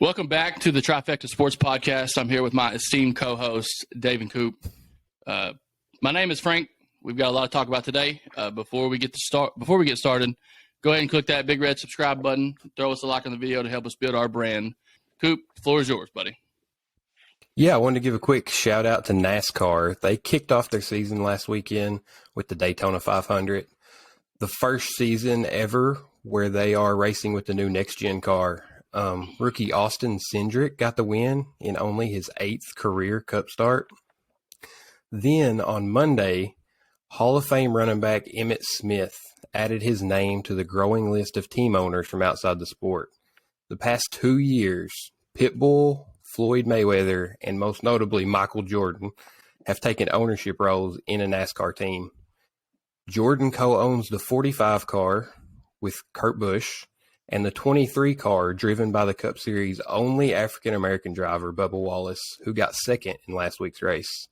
Welcome back to the TRIF3CTA Sports Podcast. I'm here with my esteemed co-hosts, Dave and Coop. My name is Frank. We've got a lot to talk about today. Before we get started, go ahead and click that big red subscribe button. Throw us a like on the video to help us build our brand. Coop, the floor is yours, buddy. Yeah, I wanted to give a quick shout out to NASCAR. They kicked off their season last weekend with the Daytona 500, the first season ever where they are racing with the new next-gen car. Rookie Austin Cindric got the win in only his 8th career Cup start. Then on Monday, Hall of Fame running back Emmitt Smith added his name to the growing list of team owners from outside the sport. The past 2 years, Pitbull, Floyd Mayweather, and most notably Michael Jordan have taken ownership roles in a NASCAR team. Jordan co-owns the 45 car with Kurt Busch and the 23 car driven by the Cup Series' only African-American driver, Bubba Wallace, who got second in last week's race.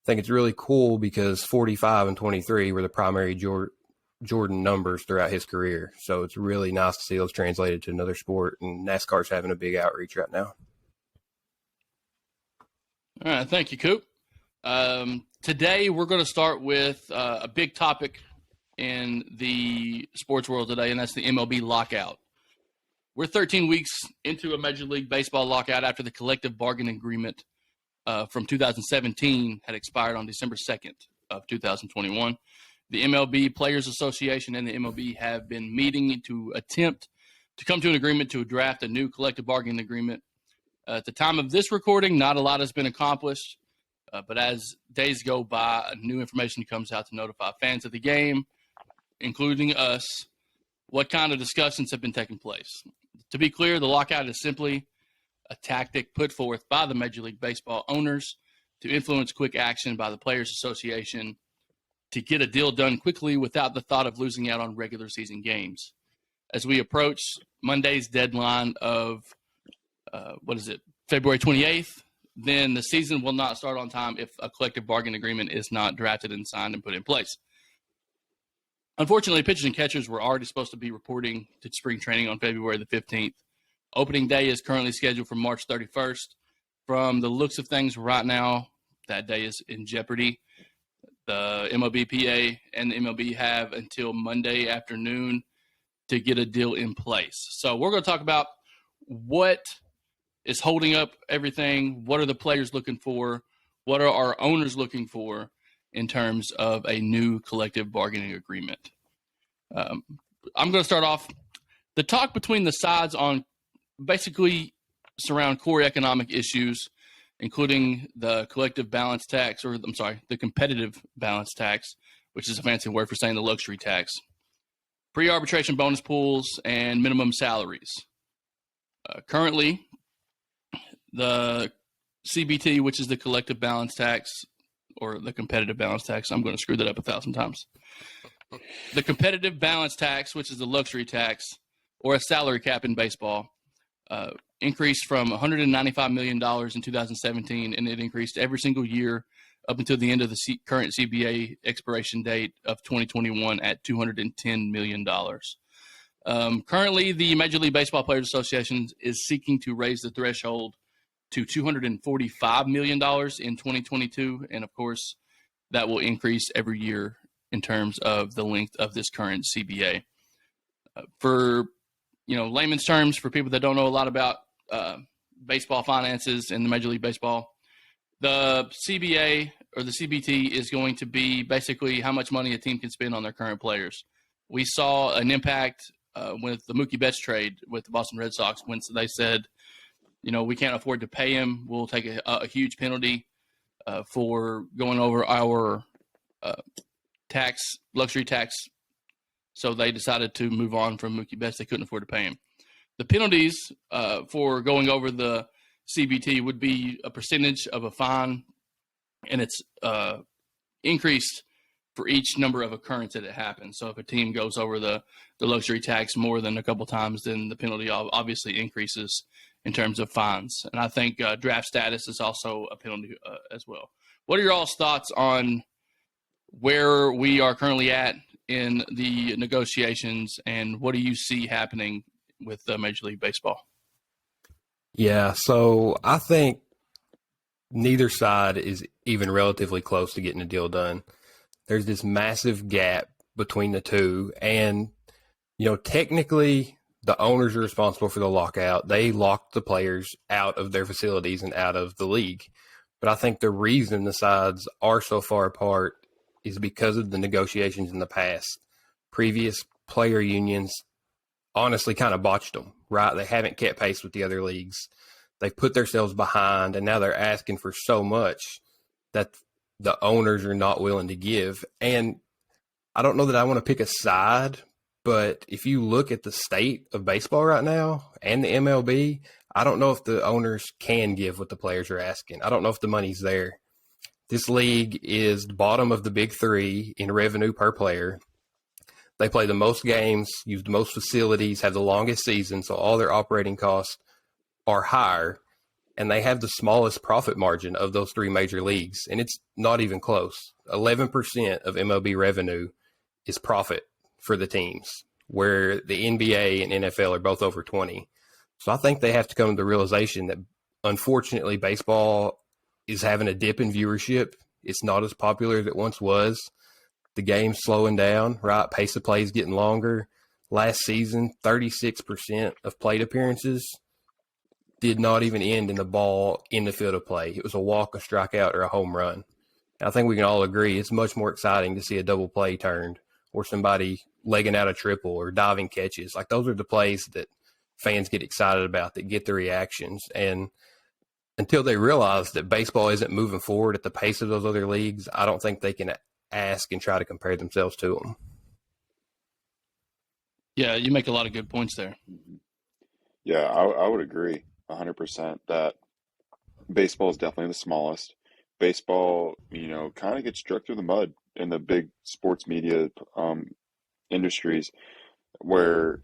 I think it's really cool because 45 and 23 were the primary Jordan numbers throughout his career. So it's really nice to see those translated to another sport, and NASCAR's having a big outreach right now. All right, thank you, Coop. Today we're going to start with a big topic in the sports world today, and that's the MLB Lockout. We're 13 weeks into a Major League Baseball lockout after the collective bargaining agreement from 2017 had expired on December 2nd of 2021. The MLB Players Association and the MLB have been meeting to attempt to come to an agreement to draft a new collective bargaining agreement. At the time of this recording, not a lot has been accomplished, but as days go by, new information comes out to notify fans of the game, including us, what kind of discussions have been taking place. To be clear, the lockout is simply a tactic put forth by the Major League Baseball owners to influence quick action by the Players Association to get a deal done quickly without the thought of losing out on regular season games. As we approach Monday's deadline of, February 28th, then the season will not start on time if a collective bargaining agreement is not drafted and signed and put in place. Unfortunately, pitchers and catchers were already supposed to be reporting to spring training on February the 15th. Opening day is currently scheduled for March 31st. From the looks of things right now, that day is in jeopardy. The MLBPA and the MLB have until Monday afternoon to get a deal in place. So we're going to talk about what is holding up everything. What are the players looking for? What are our owners looking for in terms of a new collective bargaining agreement? I'm going to start off. The talk between the sides on basically surround core economic issues, including the collective balance tax, the competitive balance tax, which is a fancy word for saying the luxury tax, pre-arbitration bonus pools, and minimum salaries. Currently, the CBT, which is the collective balance tax, or the competitive balance tax. I'm going to screw that up 1,000 times. The competitive balance tax, which is the luxury tax, or a salary cap in baseball, increased from $195 million in 2017, and it increased every single year up until the end of the current CBA expiration date of 2021 at $210 million. Currently, the Major League Baseball Players Association is seeking to raise the threshold to $245 million in 2022. And of course, that will increase every year in terms of the length of this current CBA. For, layman's terms, for people that don't know a lot about baseball finances and the Major League Baseball, the CBA or the CBT is going to be basically how much money a team can spend on their current players. We saw an impact with the Mookie Betts trade with the Boston Red Sox when they said, we can't afford to pay him. We'll take a huge penalty for going over our luxury tax. So they decided to move on from Mookie Betts. They couldn't afford to pay him. The penalties for going over the CBT would be a percentage of a fine, and it's increased for each number of occurrence that it happens. So if a team goes over the luxury tax more than a couple times, then the penalty obviously increases in terms of fines. And I think draft status is also a penalty as well. What are your all's thoughts on where we are currently at in the negotiations, and what do you see happening with Major League Baseball? Yeah, so I think neither side is even relatively close to getting a deal done. There's this massive gap between the two. And, technically, the owners are responsible for the lockout. They locked the players out of their facilities and out of the league. But I think the reason the sides are so far apart is because of the negotiations in the past. Previous player unions honestly kind of botched them, right? They haven't kept pace with the other leagues. They've put themselves behind, and now they're asking for so much that the owners are not willing to give. And I don't know that I want to pick a side, but if you look at the state of baseball right now and the MLB, I don't know if the owners can give what the players are asking. I don't know if the money's there. This league is the bottom of the big three in revenue per player. They play the most games, use the most facilities, have the longest season, so all their operating costs are higher, and they have the smallest profit margin of those three major leagues, and it's not even close. 11% of MLB revenue is profit for the teams, where the NBA and NFL are both over 20. So I think they have to come to the realization that, unfortunately, baseball is having a dip in viewership. It's not as popular as it once was. The game's slowing down, right? Pace of play is getting longer. Last season, 36% of plate appearances did not even end in the ball in the field of play. It was a walk, a strikeout, or a home run. And I think we can all agree it's much more exciting to see a double play turned or somebody legging out a triple or diving catches. Like, those are the plays that fans get excited about, that get the reactions. And until they realize that baseball isn't moving forward at the pace of those other leagues, I don't think they can ask and try to compare themselves to them. Yeah, you make a lot of good points there. Yeah, I would agree 100% that baseball is definitely the smallest. Baseball, kind of gets dragged through the mud in the big sports media industries where,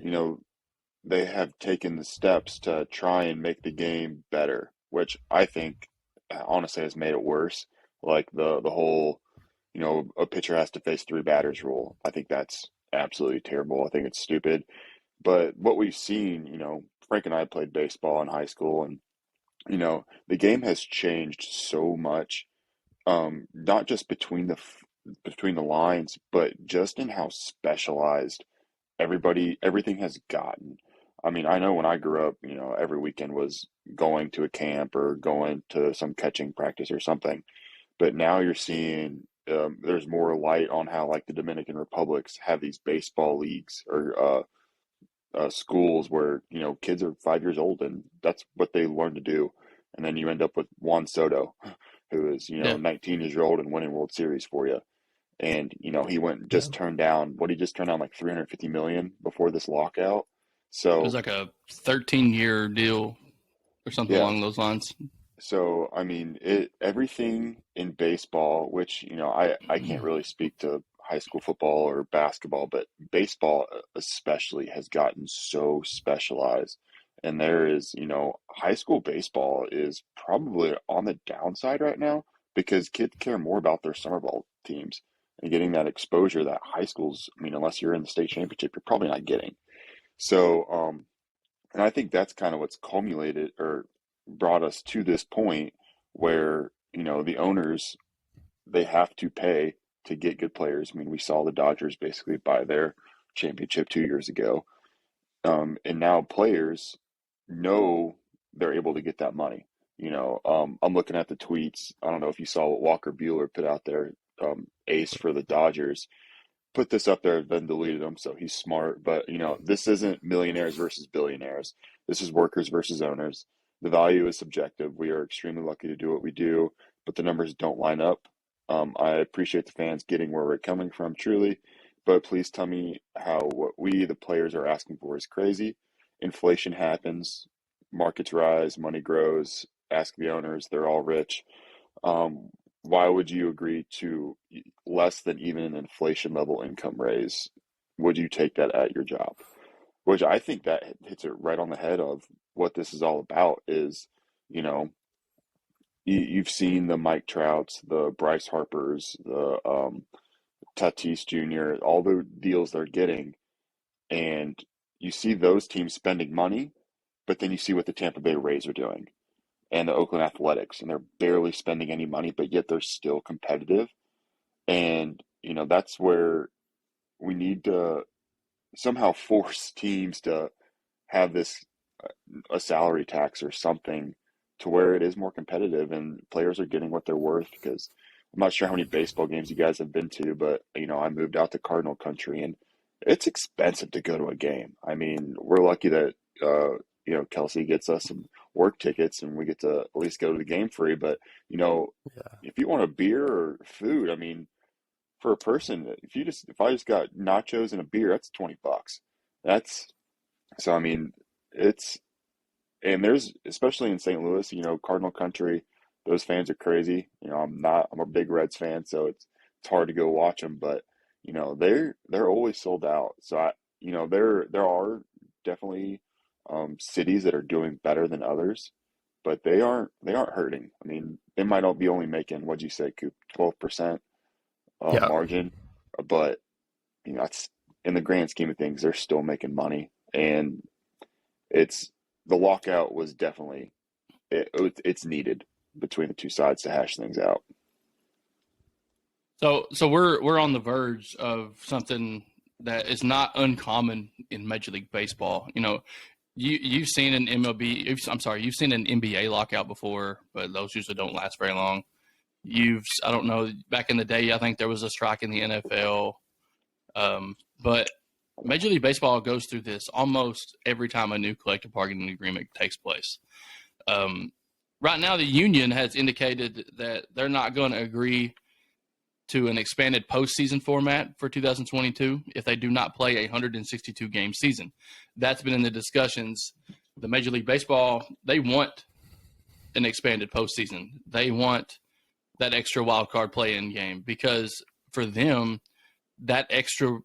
they have taken the steps to try and make the game better, which I think honestly has made it worse. Like the whole, a pitcher has to face three batters rule. I think that's absolutely terrible. I think it's stupid. But what we've seen, Frank and I played baseball in high school, and the game has changed so much, not just between the lines, but just in how specialized everything has gotten. I mean, I know when I grew up, every weekend was going to a camp or going to some catching practice or something. But now you're seeing there's more light on how, like, the Dominican Republics have these baseball leagues or schools where kids are 5 years old and that's what they learn to do, and then you end up with Juan Soto, who is Yeah, 19 years old and winning World Series for you, and he went and Yeah. just turned down what he just turned down like 350 million before this lockout. it was So like a 13-year deal or something yeah, along those lines. so I mean everything in baseball, which I can't really speak to high school football or basketball, but baseball especially has gotten so specialized. And there is, high school baseball is probably on the downside right now because kids care more about their summer ball teams and getting that exposure that high schools, I mean, unless you're in the state championship, you're probably not getting. So, and I think that's kind of what's culminated or brought us to this point where, the owners, they have to pay to get good players. I mean, we saw the Dodgers basically buy their championship 2 years ago. And now players know they're able to get that money. I'm looking at the tweets. I don't know if you saw what Walker Buehler put out there, ace for the Dodgers. Put this up there, then deleted him, so he's smart. But, this isn't millionaires versus billionaires. This is workers versus owners. The value is subjective. We are extremely lucky to do what we do, but the numbers don't line up. I appreciate the fans getting where we're coming from, truly, but please tell me how what we, the players, are asking for is crazy. Inflation happens, markets rise, money grows. Ask the owners, they're all rich. Um, why would you agree to less than even an inflation level income raise? Would you take that at your job? Which I think that hits it right on the head of what this is all about is, you know, you've seen the Mike Trouts, the Bryce Harpers, the Tatis Jr., all the deals they're getting, and you see those teams spending money, But then you see what the Tampa Bay Rays are doing and the Oakland Athletics, and they're barely spending any money, but yet they're still competitive. And, that's where we need to somehow force teams to have a salary tax or something to where it is more competitive and players are getting what they're worth. Because I'm not sure how many baseball games you guys have been to, but I moved out to Cardinal country and it's expensive to go to a game. I mean, we're lucky that Kelsey gets us some work tickets and we get to at least go to the game free. But if you want a beer or food, I mean, for a person, if I just got nachos and a beer, that's $20. So I mean, there's, especially in St. Louis, Cardinal country, those fans are crazy. I'm a big Reds fan, so it's hard to go watch them, but they're always sold out. So there are definitely cities that are doing better than others, but they aren't hurting. I mean, they might not be only making, what'd you say, Coop, 12% margin, but that's, in the grand scheme of things, they're still making money. And the lockout was definitely it's needed between the two sides to hash things out. So we're on the verge of something that is not uncommon in Major League Baseball. You've seen an you've seen an NBA lockout before, but those usually don't last very long. I don't know, back in the day, I think there was a strike in the NFL, but Major League Baseball goes through this almost every time a new collective bargaining agreement takes place. Right now, the union has indicated that they're not going to agree to an expanded postseason format for 2022 if they do not play a 162-game season. That's been in the discussions. The Major League Baseball, they want an expanded postseason. They want that extra wild card play-in game because for them, that extra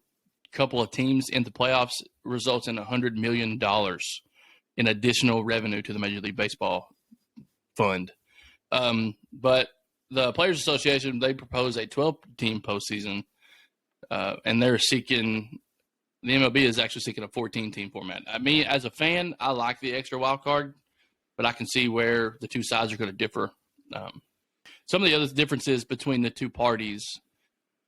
couple of teams in the playoffs results in $100 million in additional revenue to the Major League Baseball fund. But the Players Association, they propose a 12-team postseason, and the MLB is actually seeking a 14-team format. I mean, as a fan, I like the extra wild card, but I can see where the two sides are going to differ. Some of the other differences between the two parties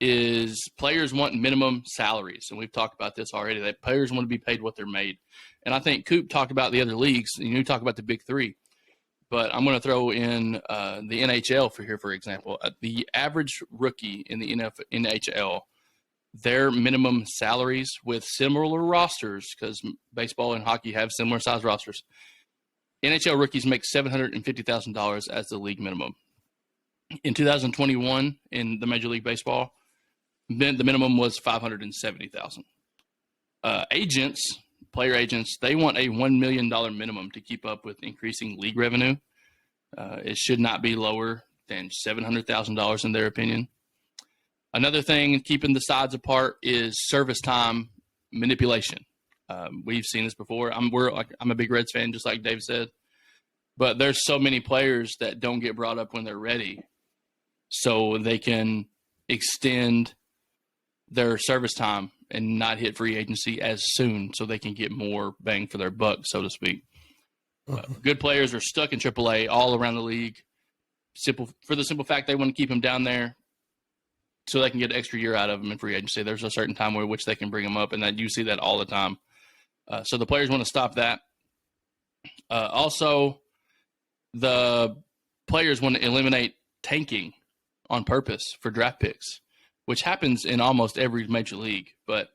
is players want minimum salaries, and we've talked about this already, that players want to be paid what they're made. And I think Coop talked about the other leagues, and you talk about the big three. But I'm going to throw in the NHL for example. The average rookie in the NHL, their minimum salaries with similar rosters, because baseball and hockey have similar size rosters, NHL rookies make $750,000 as the league minimum. In 2021, in the Major League Baseball, the minimum was $570,000. Player agents, they want a $1 million minimum to keep up with increasing league revenue. It should not be lower than $700,000 in their opinion. Another thing keeping the sides apart is service time manipulation. We've seen this before. I'm a big Reds fan, just like Dave said, but there's so many players that don't get brought up when they're ready, so they can extend their service time and not hit free agency as soon, so they can get more bang for their buck, so to speak. Good players are stuck in AAA all around the league, for the simple fact they want to keep them down there so they can get an extra year out of them in free agency. There's a certain time where which they can bring them up, and that you see that all the time. So the players want to stop that. Also, the players want to eliminate tanking on purpose for draft picks, which happens in almost every major league. But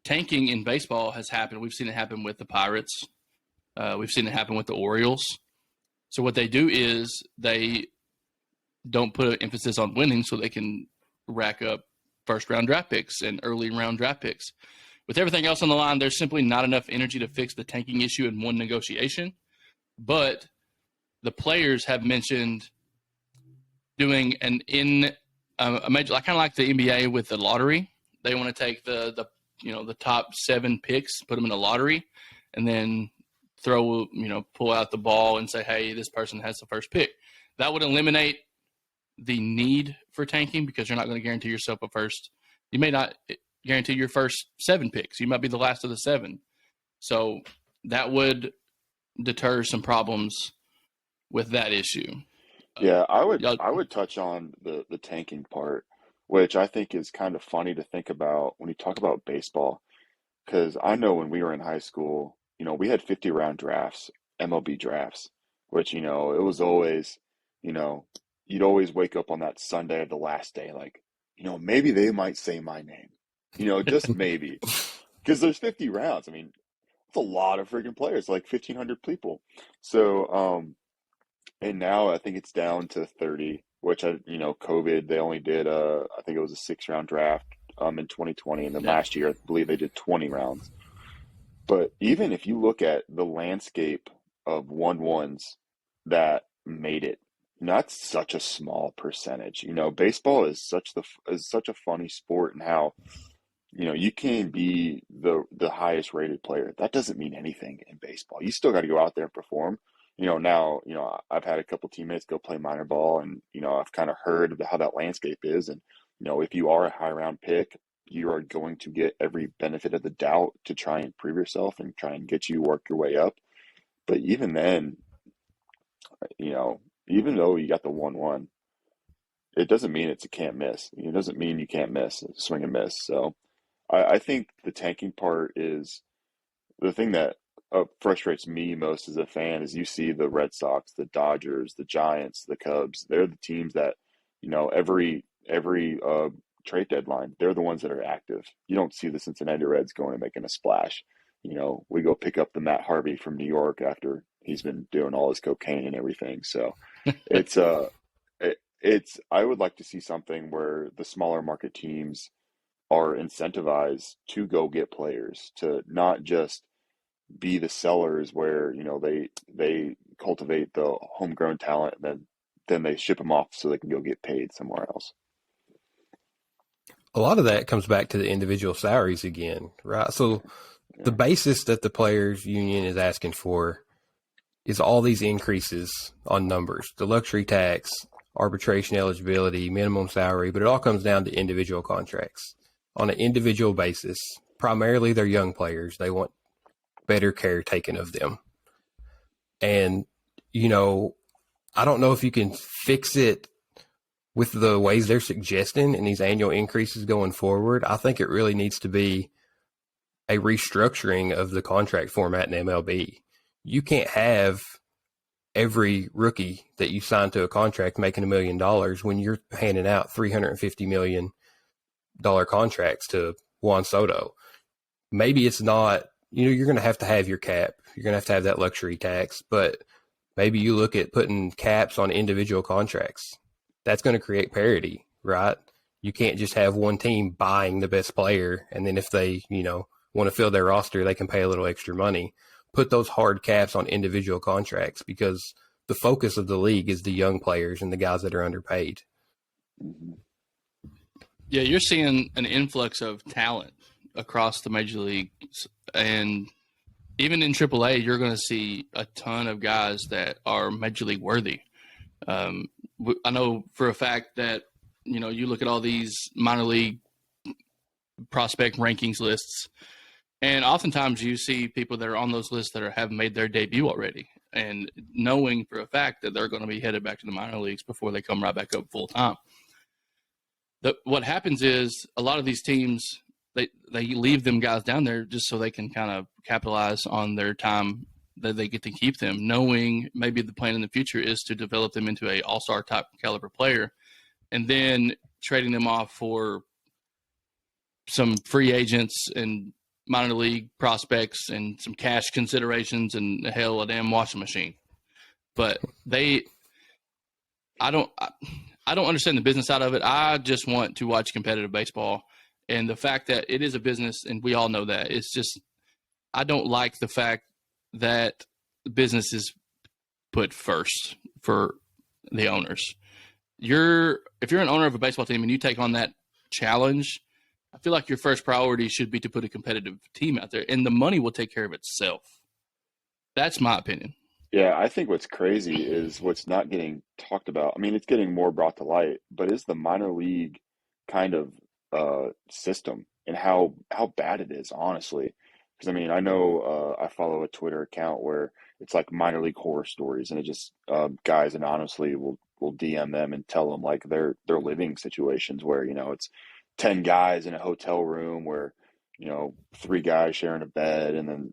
tanking in baseball has happened. We've seen it happen with the Pirates. We've seen it happen with the Orioles. So what they do is they don't put an emphasis on winning so they can rack up first-round draft picks and early-round draft picks. With everything else on the line, there's simply not enough energy to fix the tanking issue in one negotiation. But the players have mentioned doing a major, kind of like the NBA with the lottery. They want to take the top 7 picks, put them in a lottery, and then pull out the ball and say, hey, this person has the first pick. That would eliminate the need for tanking because you're not going to guarantee yourself a first. You may not guarantee your first 7 picks. You might be the last of the 7. So that would deter some problems with that issue. Yeah, I would touch on the tanking part, which I think is kind of funny to think about when you talk about baseball. Because I know when we were in high school, we had 50 round drafts, MLB drafts, which, it was always, you know, you'd always wake up on that Sunday of the last day, like, maybe they might say my name, just maybe. Because there's 50 rounds. I mean, it's a lot of freaking players, like 1,500 people. So, and now I think it's down to 30, which COVID, they only did, I think it was a 6 round draft in 2020, and then Yeah. last year I believe they did 20 rounds. But even if you look at the landscape of 1-1s that made it, that's such a small percentage. Baseball is such a funny sport, and how you can be the highest rated player. That doesn't mean anything in baseball. You still got to go out there and perform. Now, I've had a couple teammates go play minor ball, and, I've kind of heard of how that landscape is. And, if you are a high round pick, you are going to get every benefit of the doubt to try and prove yourself and try and work your way up. But even then, even though you got the 1-1, it doesn't mean it's a can't miss. It doesn't mean you can't miss, swing and miss. So I think the tanking part is the thing that frustrates me most as a fan. Is you see the Red Sox, the Dodgers, the Giants, the Cubs. They're the teams that, every trade deadline, they're the ones that are active. You don't see the Cincinnati Reds going and making a splash. We go pick up the Matt Harvey from New York after he's been doing all his cocaine and everything. So it's I would like to see something where the smaller market teams are incentivized to go get players, to not just be the sellers where, they cultivate the homegrown talent, and then they ship them off so they can go get paid somewhere else. A lot of that comes back to the individual salaries again, right? So the basis that the players union is asking for is all these increases on numbers, the luxury tax, arbitration eligibility, minimum salary, but it all comes down to individual contracts on an individual basis. Primarily they're young players. They want better care taken of them. And, I don't know if you can fix it with the ways they're suggesting and these annual increases going forward. I think it really needs to be a restructuring of the contract format in MLB. You can't have every rookie that you sign to a contract making $1 million when you're handing out $350 million contracts to Juan Soto. Maybe it's not, you're going to have your cap. You're going to have that luxury tax, but maybe you look at putting caps on individual contracts. That's going to create parity, right? You can't just have one team buying the best player, and then if they, want to fill their roster, they can pay a little extra money. Put those hard caps on individual contracts, because the focus of the league is the young players and the guys that are underpaid. Yeah, you're seeing an influx of talent across the major leagues, and even in AAA, you're going to see a ton of guys that are major league worthy. I know for a fact that, you look at all these minor league prospect rankings lists, and oftentimes you see people that are on those lists that have made their debut already, and knowing for a fact that they're going to be headed back to the minor leagues before they come right back up full time. What happens is a lot of these teams, they leave them guys down there just so they can kind of capitalize on their time that they get to keep them, knowing maybe the plan in the future is to develop them into a all-star type caliber player, and then trading them off for some free agents and minor league prospects and some cash considerations and hell, a damn washing machine. But I don't understand the business side of it. I just want to watch competitive baseball, and the fact that it is a business, and we all know that, it's just, I don't like the fact that business is put first for the owners. If you're an owner of a baseball team and you take on that challenge, I feel like your first priority should be to put a competitive team out there, and the money will take care of itself. That's my opinion. Yeah, I think what's crazy is what's not getting talked about. I mean, it's getting more brought to light, but is the minor league kind of system and how bad it is, honestly. Because I mean, I know I follow a Twitter account where it's like minor league horror stories, and it just guys anonymously will DM them and tell them like their living situations where it's 10 guys in a hotel room where 3 guys sharing a bed, and then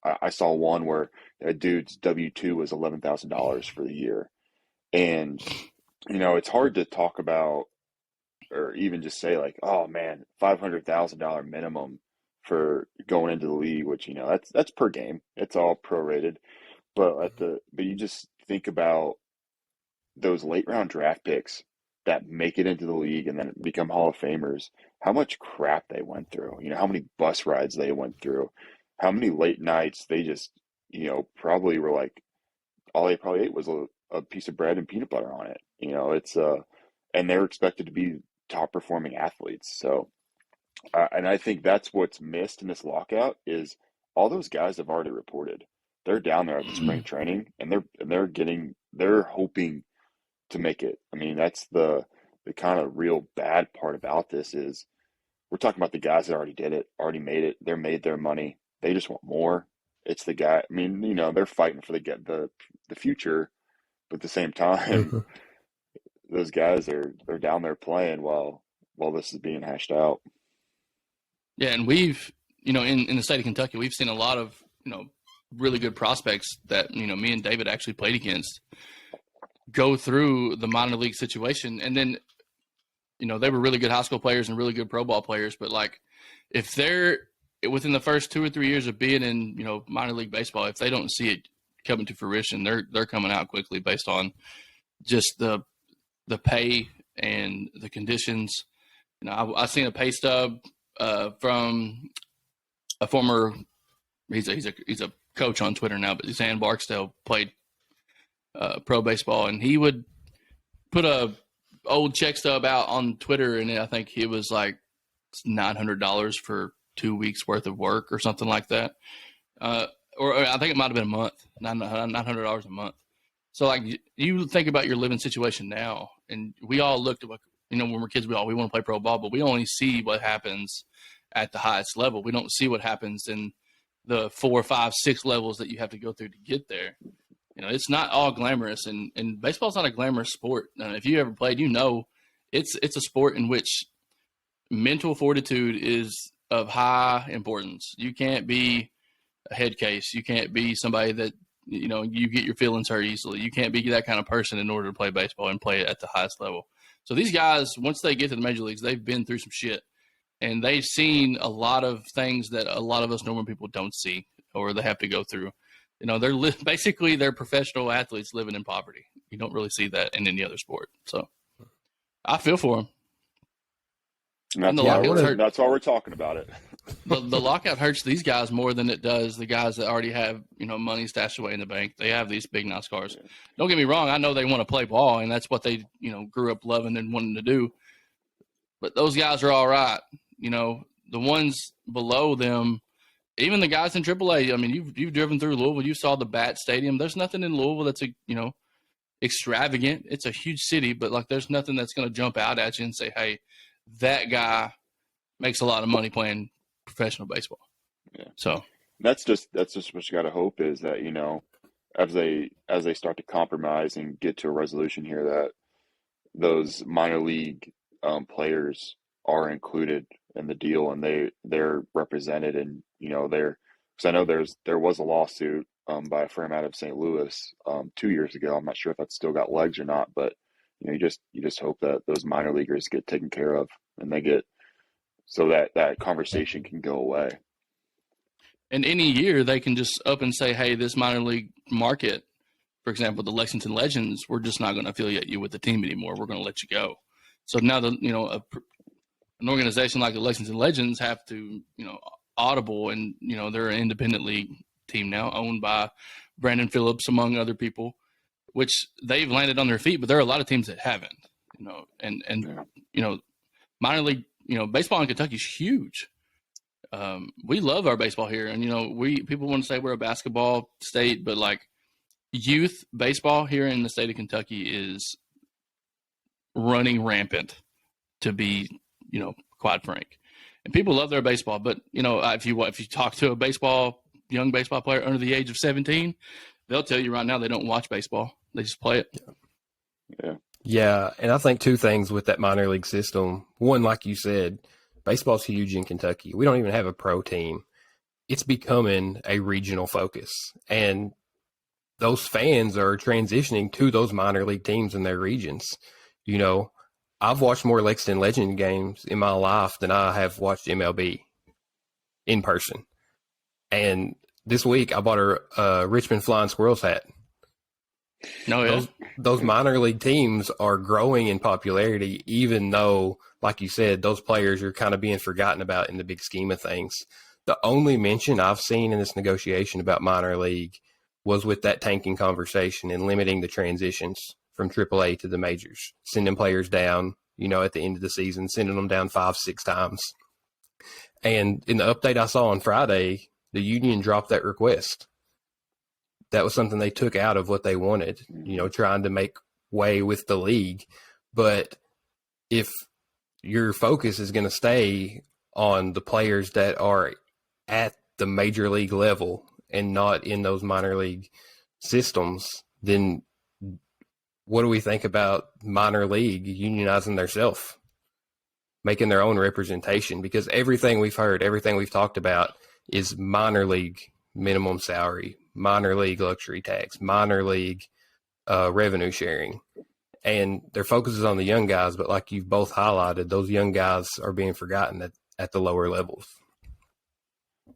I saw one where a dude's W-2 was $11,000 for the year, and it's hard to talk about or even just say like, oh man, $500,000 minimum for going into the league, which that's per game. It's all prorated, but you just think about those late round draft picks that make it into the league and then become Hall of Famers. How much crap they went through. How many bus rides they went through. How many late nights they just probably were like, all they probably ate was a piece of bread and peanut butter on it. It's and they're expected to be top performing athletes. So, and I think that's what's missed in this lockout is all those guys have already reported. They're down there at the spring training, and they're hoping to make it. I mean, that's the kind of real bad part about this is we're talking about the guys that already did it, already made it. They're made their money. They just want more. It's the guy. I mean, they're fighting for the future, but at the same time, those guys are down there playing while this is being hashed out. Yeah, and we've in the state of Kentucky, we've seen a lot of really good prospects that me and David actually played against go through the minor league situation, and then they were really good high school players and really good pro ball players, but like if they're within the first 2 or 3 years of being in minor league baseball, if they don't see it coming to fruition, they're coming out quickly based on just the pay and the conditions. I seen a pay stub from a former he's a coach on Twitter now, but Zan Barksdale played pro baseball, and he would put a old check stub out on Twitter, and I think it was like $900 for 2 weeks worth of work or something like that. Or I think it might have been a month, $900 a month. So like you think about your living situation now, and we all looked at when we're kids, we want to play pro ball, but we only see what happens at the highest level. We don't see what happens in the 4, 5, 6 levels that you have to go through to get there. It's not all glamorous, and baseball's not a glamorous sport. If you ever played, it's a sport in which mental fortitude is of high importance. You can't be a head case. You can't be somebody that you get your feelings hurt easily. You can't be that kind of person in order to play baseball and play it at the highest level. So these guys, once they get to the major leagues, they've been through some shit, and they've seen a lot of things that a lot of us normal people don't see or they have to go through. They're professional athletes living in poverty. You don't really see that in any other sport. So I feel for them. That's why we're talking about it. The lockout hurts these guys more than it does the guys that already have money stashed away in the bank. They have these big nice cars. Yeah. Don't get me wrong. I know they want to play ball, and that's what they grew up loving and wanting to do. But those guys are all right. The ones below them, even the guys in AAA. I mean, you've driven through Louisville. You saw the Bat Stadium. There's nothing in Louisville that's extravagant. It's a huge city, but like there's nothing that's going to jump out at you and say, hey, that guy makes a lot of money playing professional baseball. Yeah. So that's just what you got to hope is that, as they start to compromise and get to a resolution here, that those minor league players are included in the deal and they're represented, and because I know there was a lawsuit by a firm out of St. Louis 2 years ago. I'm not sure if that's still got legs or not, but you just hope that those minor leaguers get taken care of and they get so that conversation can go away. And any year they can just up and say, hey, this minor league market, for example, the Lexington Legends, we're just not going to affiliate you with the team anymore. We're going to let you go. So now an organization like the Lexington Legends have to, audible, and they're an independent league team now owned by Brandon Phillips, among other people, which they've landed on their feet, but there are a lot of teams that haven't, minor league, baseball in Kentucky is huge. We love our baseball here. And, people want to say we're a basketball state, but like youth baseball here in the state of Kentucky is running rampant, to be, quite frank. And people love their baseball, but if you talk to a baseball young baseball player under the age of 17, they'll tell you right now they don't watch baseball. They just play it. Yeah, and I think two things with that minor league system. One, like you said, baseball's huge in Kentucky. We don't even have a pro team. It's becoming a regional focus, and those fans are transitioning to those minor league teams in their regions. You know, I've watched more Lexington Legend games in my life than I have watched MLB in person. And this week I bought a Richmond Flying Squirrels hat. No, yeah. Those minor league teams are growing in popularity, even though, like you said, those players are kind of being forgotten about in the big scheme of things. The only mention I've seen in this negotiation about minor league was with that tanking conversation and limiting the transitions from AAA to the majors, sending players down, you know, at the end of the season, sending them down 5-6 times. And in the update I saw on Friday, the union dropped that request. That was something they took out of what they wanted, you know, trying to make way with the league. But if your focus is going to stay on the players that are at the major league level and not in those minor league systems, then what do we think about minor league unionizing themselves, making their own representation? Because everything we've heard, everything we've talked about is minor league minimum salary, minor league luxury tax, minor league revenue sharing. And their focus is on the young guys, but like you've both highlighted, those young guys are being forgotten at the lower levels.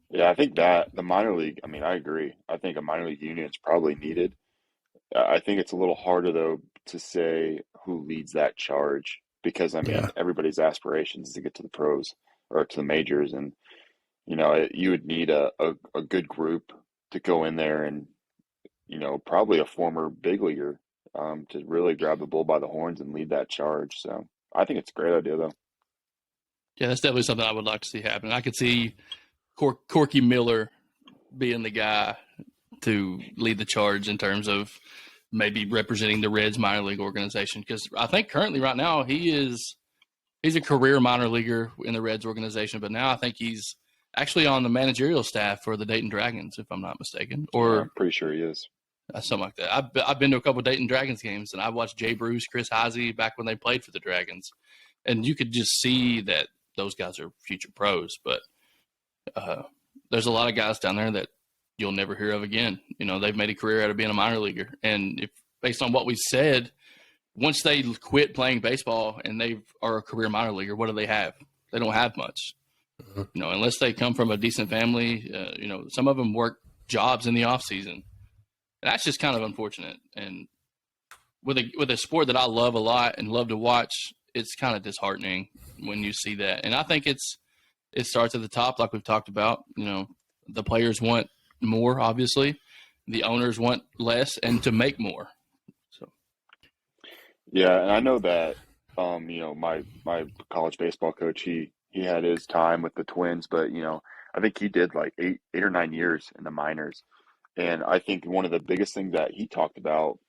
Yeah, I think that the minor league, I mean, I agree. I think a minor league union is probably needed. I think it's a little harder, though, to say who leads that charge because, I mean, everybody's aspirations is to get to the pros or to the majors. And, you know, you would need a good group to go in there and, you know, probably a former big leaguer to really grab the bull by the horns and lead that charge. So I think it's a great idea, though. Yeah, that's definitely something I would like to see happen. I could see Corky Miller being the guy to lead the charge in terms of maybe representing the Reds minor league organization. Because I think currently right now he's a career minor leaguer in the Reds organization, but now I think he's actually on the managerial staff for the Dayton Dragons, if I'm not mistaken. Or Yeah, I'm pretty sure he is. Something like that. I've been to a couple of Dayton Dragons games, and I watched Jay Bruce, Chris Heisey back when they played for the Dragons. And you could just see that those guys are future pros, but there's a lot of guys down there that you'll never hear of again. You know, they've made a career out of being a minor leaguer. And if based on what we said, once they quit playing baseball and they are a career minor leaguer, what do they have? They don't have much. You know, unless they come from a decent family, you know, some of them work jobs in the off season. That's just kind of unfortunate. And with a sport that I love a lot and love to watch, it's kind of disheartening when you see that. And I think it starts at the top, like we've talked about. You know, the players want more, obviously. The owners want less and to make more. So, yeah, and I know that, you know, my college baseball coach, he had his time with the Twins, but, you know, I think he did like 8 or 9 years in the minors. And I think one of the biggest things that he talked about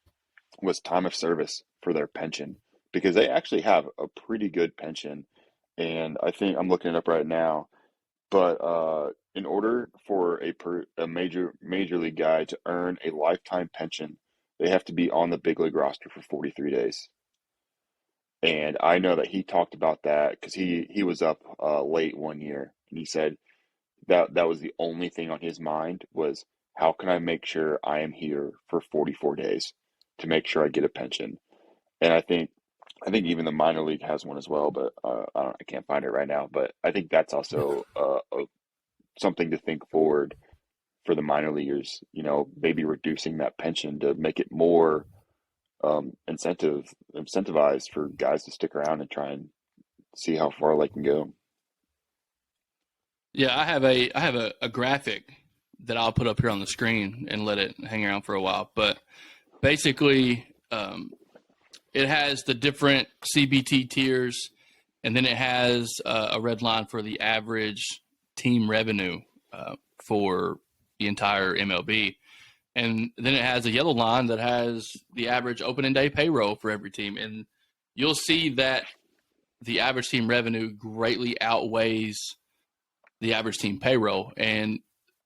was time of service for their pension, because they actually have a pretty good pension. And I think I'm looking it up right now, but in order for a major league guy to earn a lifetime pension, they have to be on the big league roster for 43 days. And I know that he talked about that because he was up late one year, and he said that was the only thing on his mind was, how can I make sure I am here for 44 days to make sure I get a pension? And I think even the minor league has one as well, but I can't find it right now. But I think that's also something to think forward for the minor leaguers. You know, maybe reducing that pension to make it more incentivized for guys to stick around and try and see how far they can go. yeah, I have a graphic that I'll put up here on the screen and let it hang around for a while. But basically, it has the different CBT tiers, and then it has a red line for the average team revenue for the entire MLB. And then it has a yellow line that has the average opening day payroll for every team. And you'll see that the average team revenue greatly outweighs the average team payroll. And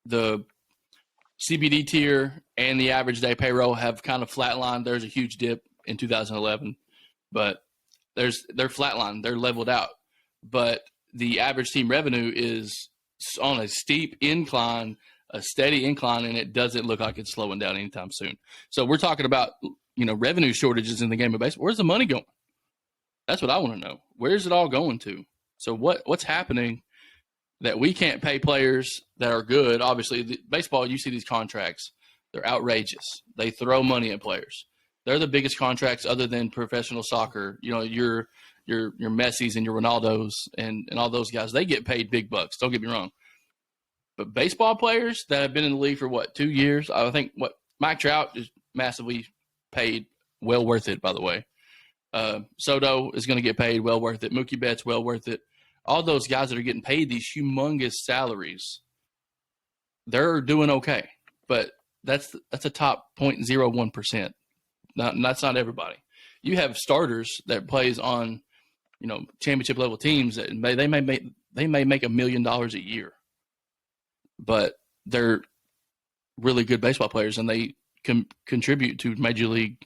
the CBD tier and the average day payroll have kind of flatlined. There's a huge dip in 2011, but they're flatlined. They're leveled out. But the average team revenue is on a steep incline, a steady incline, and it doesn't look like it's slowing down anytime soon. So we're talking about, revenue shortages in the game of baseball. Where's the money going? That's what I want to know. Where's it all going to? So what's happening that we can't pay players that are good? Obviously, baseball, you see these contracts. They're outrageous. They throw money at players. They're the biggest contracts other than professional soccer. Your Messis and your Ronaldos and all those guys, they get paid big bucks. Don't get me wrong. But baseball players that have been in the league for 2 years, I think Mike Trout is massively paid, well worth it, by the way. Soto is going to get paid, well worth it. Mookie Betts, well worth it. All those guys that are getting paid these humongous salaries, they're doing okay. But that's a top 0.01%. That's not everybody. You have starters that plays on, championship level teams that they may make $1 million a year, but they're really good baseball players and they contribute to major league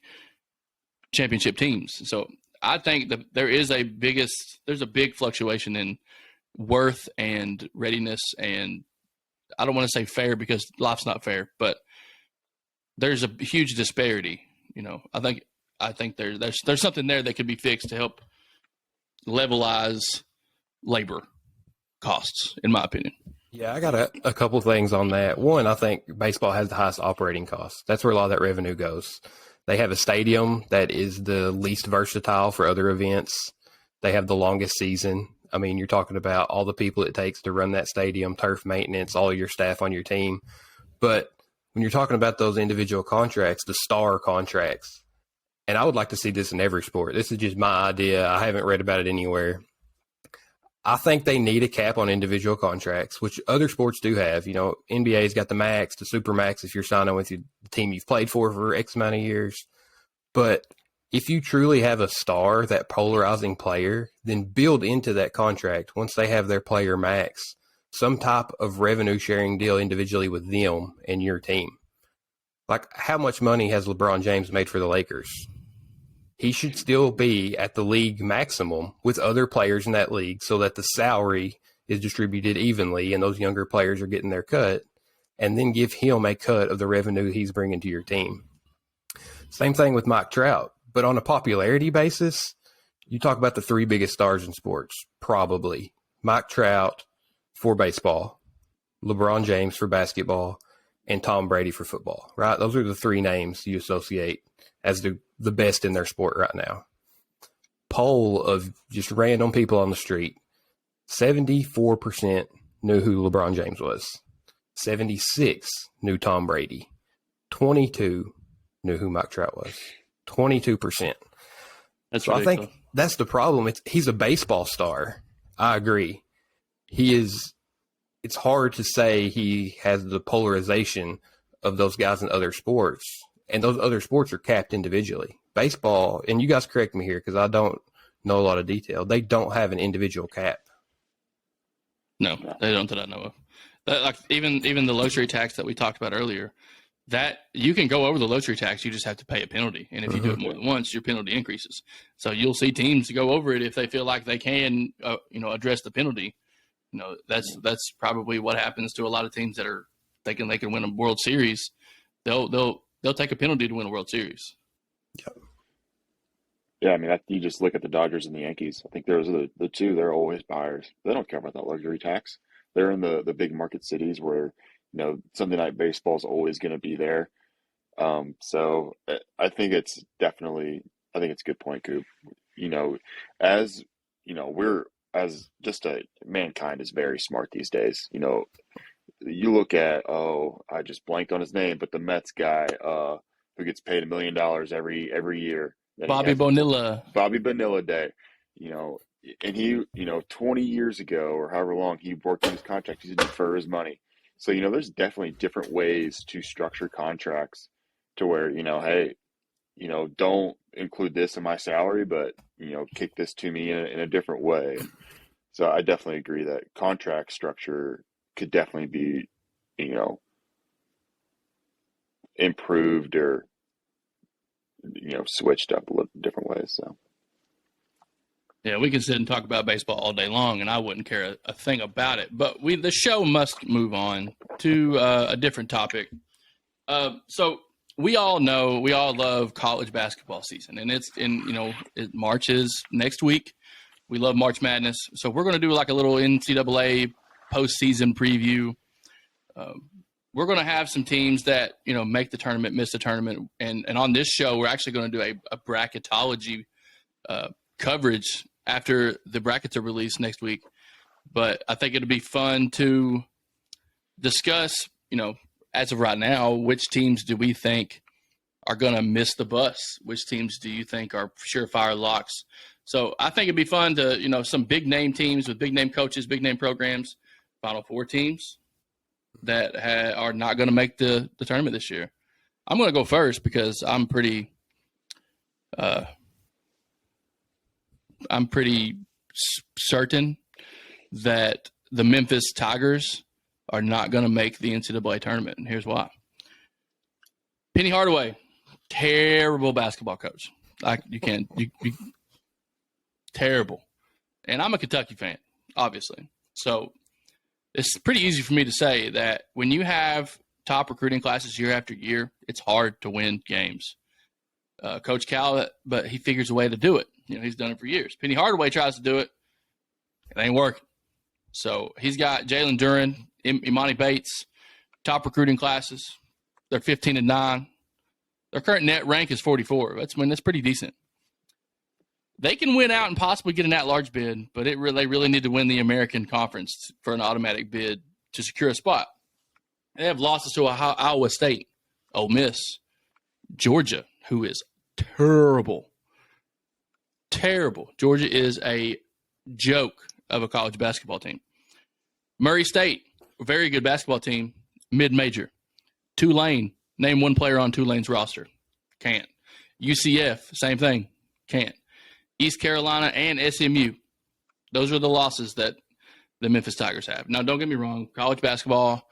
championship teams. So I think that there's a big fluctuation in worth and readiness, and I don't want to say fair because life's not fair, but there's a huge disparity. I think there's something there that could be fixed to help levelize labor costs, in my opinion. Yeah, I got a couple things on that. One, I think baseball has the highest operating costs. That's where a lot of that revenue goes. They have a stadium that is the least versatile for other events. They have the longest season. I mean, you're talking about all the people it takes to run that stadium, turf maintenance, all your staff on your team. But when you're talking about those individual contracts, the star contracts, and I would like to see this in every sport. This is just my idea. I haven't read about it anywhere. I think they need a cap on individual contracts, which other sports do have. NBA's got the max, the super max if you're signing with the team you've played for X amount of years. But if you truly have a star, that polarizing player, then build into that contract, once they have their player max, some type of revenue sharing deal individually with them and your team. Like, how much money has LeBron James made for the Lakers? He should still be at the league maximum with other players in that league so that the salary is distributed evenly and those younger players are getting their cut, and then give him a cut of the revenue he's bringing to your team. Same thing with Mike Trout. But on a popularity basis, you talk about the three biggest stars in sports, probably Mike Trout for baseball, LeBron James for basketball, and Tom Brady for football, right? Those are the three names you associate as the best in their sport right now. Poll of just random people on the street, 74% knew who LeBron James was. 76 knew Tom Brady. 22 knew who Mike Trout was. 22%. That's so I think that's the problem. He's a baseball star. I agree. He is. It's hard to say he has the polarization of those guys in other sports, and those other sports are capped individually. Baseball, and you guys correct me here because I don't know a lot of detail, they don't have an individual cap. No, they don't that I know of. Even the luxury tax that we talked about earlier, that you can go over the luxury tax, you just have to pay a penalty. And if you do it more than once, your penalty increases. So you'll see teams go over it if they feel like they can, address the penalty. That's probably what happens to a lot of teams that are thinking they can win a World Series. They'll take a penalty to win a World Series. Yeah, I mean, you just look at the Dodgers and the Yankees. I think those are the two. They're always buyers. They don't care about that luxury tax. They're in the big market cities where Sunday night baseball is always going to be there. So I think it's a good point, Coop. Mankind is very smart these days. You look at, I just blanked on his name, but the Mets guy who gets paid $1 million every year. Bobby Bonilla Day, and he, 20 years ago or however long he worked on his contract, he didn't defer his money. So, there's definitely different ways to structure contracts to where, hey, don't include this in my salary, but, kick this to me in a different way. So I definitely agree that contract structure could definitely be, improved or switched up a little different ways. So yeah, we can sit and talk about baseball all day long, and I wouldn't care a thing about it. But the show must move on to a different topic. So we all love college basketball season, and March is next week. We love March Madness, so we're going to do like a little NCAA postseason preview. We're going to have some teams that make the tournament, miss the tournament, and on this show we're actually going to do a bracketology coverage after the brackets are released next week. But I think it'll be fun to discuss, as of right now, which teams do we think are going to miss the bus? Which teams do you think are surefire locks? So I think it'd be fun to, some big name teams with big name coaches, big name programs, Final Four teams that are not going to make the tournament this year. I'm going to go first because I'm pretty certain that the Memphis Tigers are not going to make the NCAA tournament, and here's why. Penny Hardaway, terrible basketball coach. Terrible. And I'm a Kentucky fan, obviously. So it's pretty easy for me to say that when you have top recruiting classes year after year, it's hard to win games. Coach Cal, but he figures a way to do it. He's done it for years. Penny Hardaway tries to do it. It ain't working. So he's got Jalen Duren, Imani Bates, top recruiting classes. They're 15-9. Their current net rank is 44. That's pretty decent. They can win out and possibly get an at-large bid, but they really need to win the American Conference for an automatic bid to secure a spot. They have losses to Iowa State, Ole Miss, Georgia, who is terrible. Terrible. Georgia is a joke of a college basketball team. Murray State, a very good basketball team, mid-major. Tulane, name one player on Tulane's roster. Can't. UCF, same thing. Can't. East Carolina and SMU. Those are the losses that the Memphis Tigers have. Now, don't get me wrong. College basketball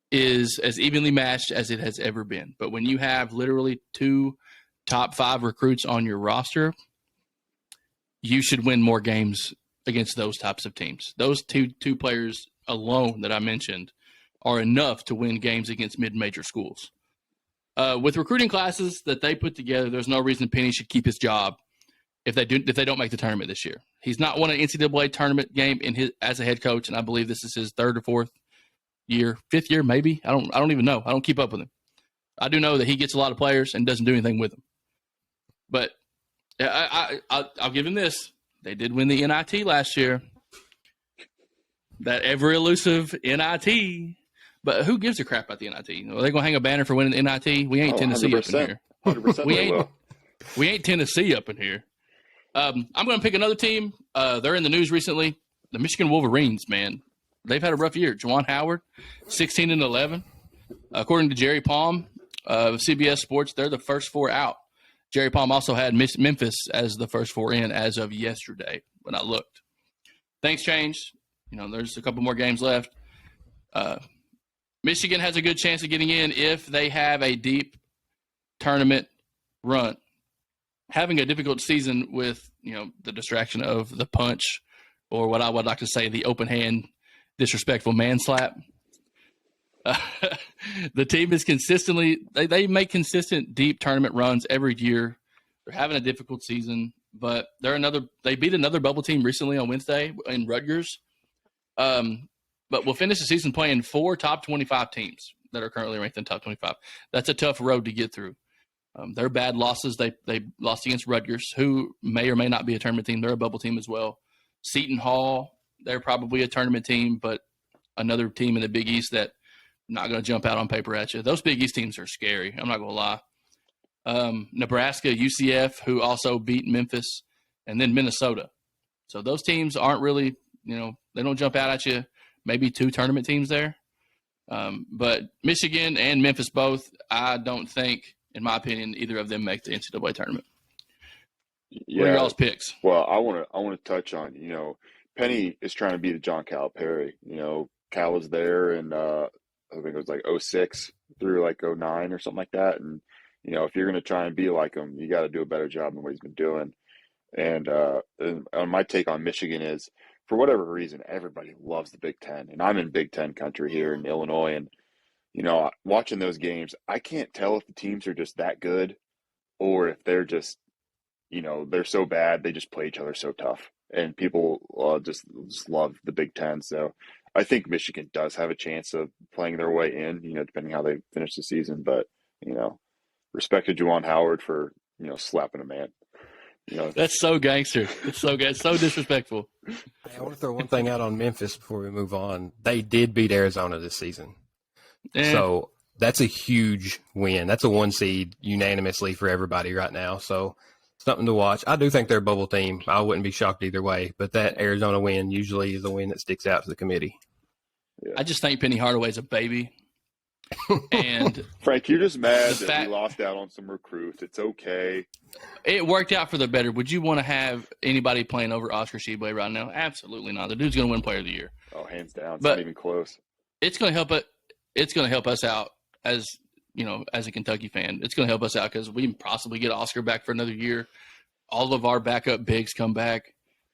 is as evenly matched as it has ever been. But when you have literally 2 top 5 recruits on your roster, you should win more games against those types of teams. Those two players alone that I mentioned are enough to win games against mid-major schools. With recruiting classes that they put together, there's no reason Penny should keep his job if they don't make the tournament this year. He's not won an NCAA tournament game as a head coach, and I believe this is his 3rd or 4th year, 5th year maybe. I don't even know. I don't keep up with him. I do know that he gets a lot of players and doesn't do anything with them. But I'll give him this. They did win the NIT last year. That ever elusive NIT. But who gives a crap about the NIT? Are they going to hang a banner for winning the NIT? We ain't Tennessee up in here. 100% we ain't Tennessee up in here. I'm going to pick another team. They're in the news recently. The Michigan Wolverines, man. They've had a rough year. Juwan Howard, 16-11. According to Jerry Palm of CBS Sports, they're the first 4 out. Jerry Palm also had Memphis as the first 4 in as of yesterday when I looked. Things changed. There's a couple more games left. Michigan has a good chance of getting in if they have a deep tournament run. Having a difficult season with, the distraction of the punch, or what I would like to say, the open hand, disrespectful man slap. The team is they make consistent deep tournament runs every year. They're having a difficult season, but they beat another bubble team recently on Wednesday in Rutgers. But we'll finish the season playing 4 top 25 teams that are currently ranked in top 25. That's a tough road to get through. They're bad losses. They lost against Rutgers, who may or may not be a tournament team. They're a bubble team as well. Seton Hall, they're probably a tournament team, but another team in the Big East that not going to jump out on paper at you. Those Big East teams are scary. I'm not going to lie. Nebraska, UCF, who also beat Memphis, and then Minnesota. So those teams aren't really, they don't jump out at you. Maybe 2 tournament teams there. But Michigan and Memphis both, I don't think, in my opinion, either of them make the NCAA tournament. Yeah. What are y'all's picks? Well, I want to touch on, Penny is trying to be the John Calipari. Cal was there, and I think it was like 06 through like '09 or something like that. And, if you're going to try and be like him, you got to do a better job than what he's been doing. And my take on Michigan is, for whatever reason, everybody loves the Big Ten. And I'm in Big Ten country here in Illinois. And, watching those games, I can't tell if the teams are just that good or if they're just, they're so bad, they just play each other so tough. And people just love the Big Ten. So I think Michigan does have a chance of playing their way in, depending how they finish the season. But, respect to Juwan Howard for, slapping a man. That's so gangster. It's so good. It's so disrespectful. I want to throw one thing out on Memphis before we move on. They did beat Arizona this season. So that's a huge win. That's a 1 seed unanimously for everybody right now. So something to watch. I do think they're a bubble team. I wouldn't be shocked either way, but that Arizona win usually is a win that sticks out to the committee. Yeah. I just think Penny Hardaway's a baby. And Frank, you're just mad that we lost out on some recruits. It's okay. It worked out for the better. Would you want to have anybody playing over Oscar Tshiebwe right now? Absolutely not. The dude's going to win Player of the Year. Oh, hands down. It's not even close. It's going to help it. It's going to help us out as a Kentucky fan. It's going to help us out because we can possibly get Oscar back for another year. All of our backup bigs come back,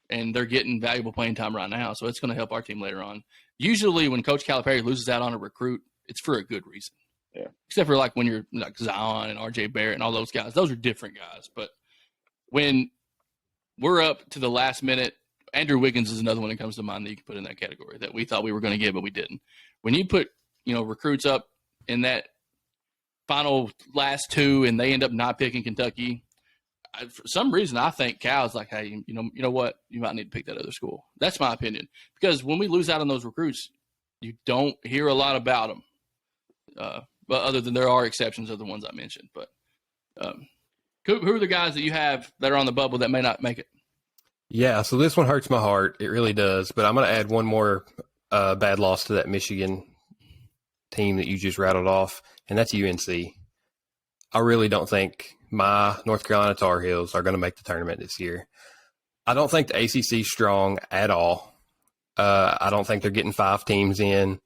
and they're getting valuable playing time right now. So it's going to help our team later on. Usually, when Coach Calipari loses out on a recruit, it's for a good reason. Yeah. Except for like when you're like Zion and RJ Barrett and all those guys. Those are different guys. But when we're up to the last minute, Andrew Wiggins is another one that comes to mind that you can put in that category that we thought we were going to get, but we didn't. When you put, recruits up in that final last 2 and they end up not picking Kentucky, for some reason I think Cal's like, hey, you know what? You might need to pick that other school. That's my opinion. Because when we lose out on those recruits, you don't hear a lot about them. But other than there are exceptions of the ones I mentioned. But Coop, who are the guys that you have that are on the bubble that may not make it? Yeah, so this one hurts my heart. It really does. But I'm going to add one more bad loss to that Michigan team that you just rattled off, and that's UNC. I really don't think my North Carolina Tar Heels are going to make the tournament this year. I don't think the ACC is strong at all. I don't think they're getting 5 teams in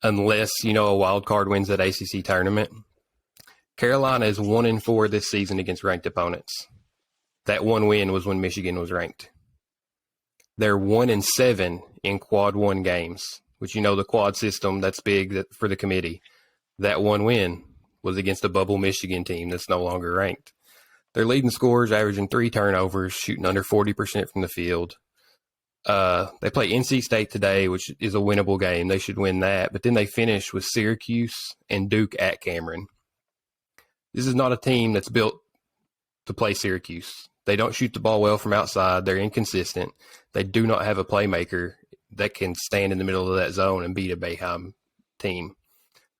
unless, a wild card wins that ACC tournament. Carolina is 1-4 this season against ranked opponents. That one win was when Michigan was ranked. They're 1-7 in quad 1 games, which, the quad system, that's big for the committee. That one win was against a bubble Michigan team that's no longer ranked. Their leading scorers averaging 3 turnovers, shooting under 40% from the field. They play NC State today, which is a winnable game. They should win that. But then they finish with Syracuse and Duke at Cameron. This is not a team that's built to play Syracuse. They don't shoot the ball well from outside. They're inconsistent. They do not have a playmaker that can stand in the middle of that zone and beat a Boeheim team.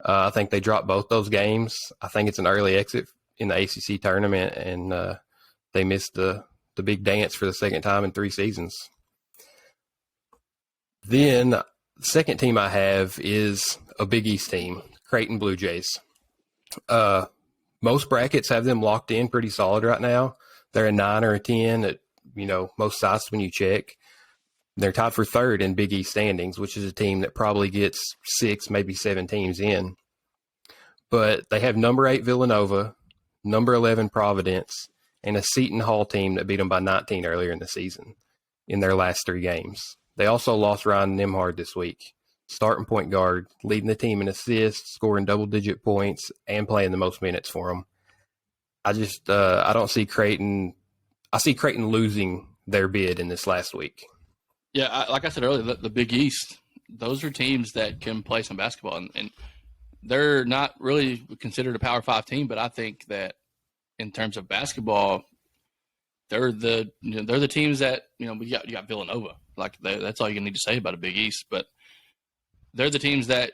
I think they dropped both those games. I think it's an early exit in the ACC tournament, and they missed the big dance for the second time in 3 seasons. Then the second team I have is a Big East team, Creighton Blue Jays. Most brackets have them locked in pretty solid right now. They're a 9 or a 10 at, most sites when you check. They're tied for 3rd in Big East standings, which is a team that probably gets 6, maybe 7 teams in. But they have number 8 Villanova, number 11 Providence, and a Seton Hall team that beat them by 19 earlier in the season in their last 3 games. They also lost Ryan Nembhard this week, starting point guard, leading the team in assists, scoring double-digit points, and playing the most minutes for them. I just I don't see Creighton. I see Creighton losing their bid in this last week. Yeah, like I said earlier, the Big East, those are teams that can play some basketball, and they're not really considered a Power 5 team. But I think that in terms of basketball, they're the teams that you got Villanova. That's all you need to say about a Big East. But they're the teams that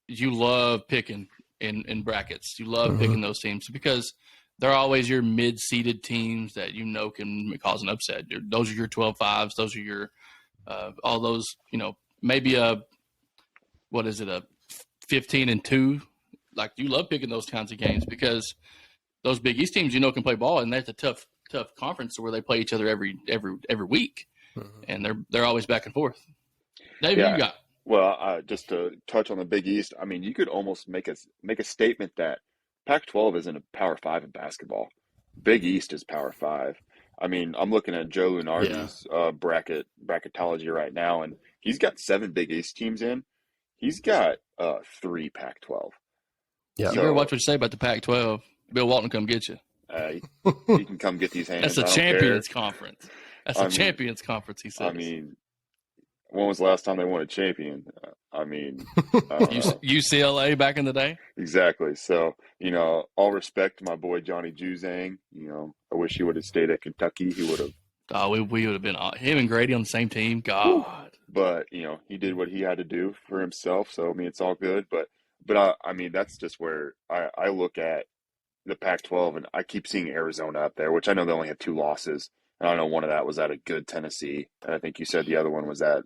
you love picking in brackets. You love picking those teams because they're always your mid-seeded teams that can cause an upset. Those are your 12-5s. Those are your all those, maybe a 15-2. Like, you love picking those kinds of games because those Big East teams, can play ball, and that's a tough conference where they play each other every week, and they're always back and forth. Dave, who you got? Well, just to touch on the Big East, I mean, you could almost make a statement that Pac-12 isn't a Power Five in basketball. Big East is Power Five. I mean, I'm looking at Joe Yeah. Lunardi's bracketology right now, and he's got 7 Big East teams in. He's got 3 Pac-12. Yeah. You better watch So what you say about the Pac-12. Bill Walton come get you. he can come get these That's hands. a I don't care. champions conference. That's a I mean, champions conference, he I says. mean, when was the last time they won a champion? I mean, I don't know. UCLA back in the day? Exactly. So, all respect to my boy Johnny Juzang. I wish he would have stayed at Kentucky. He would have. Oh, we would have been him and Grady on the same team. Whew. God. But, he did what he had to do for himself. So, I mean, it's all good. But I mean, that's just where I look at the Pac-12, and I keep seeing Arizona up there, which I know they only have 2 losses. And I know one of that was at a good Tennessee. And I think you said the other one was at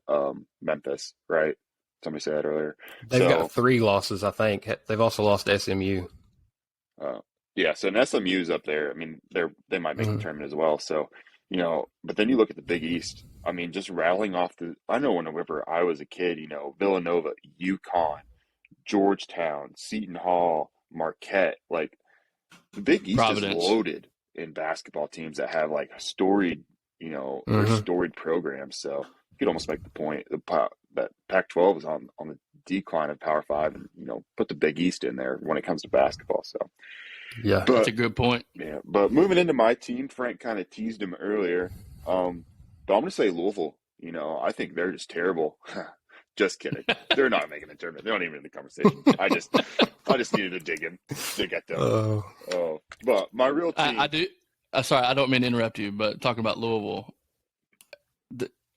Memphis, right? Somebody said that earlier. They've So, got 3 losses, I think. They've also lost to SMU. yeah, so an SMU's up there. I mean, they might make the tournament as well. So, but then you look at the Big East. I mean, just rattling off I know whenever I was a kid, Villanova, UConn, Georgetown, Seton Hall, Marquette, like the Big East Providence. is loaded in basketball teams that have like storied, or storied programs. So you could almost make the point that Pac-12 is on the decline of Power Five, and put the Big East in there when it comes to basketball. So Yeah. That's a good point. yeah, but moving into my team, Frank kind of teased him earlier. But I'm going to say Louisville. I think they're just terrible. Just kidding. They're not making the tournament. They're not even in the conversation. I just needed to dig at them. But my real team. I do. Sorry, I don't mean to interrupt you, but talking about Louisville,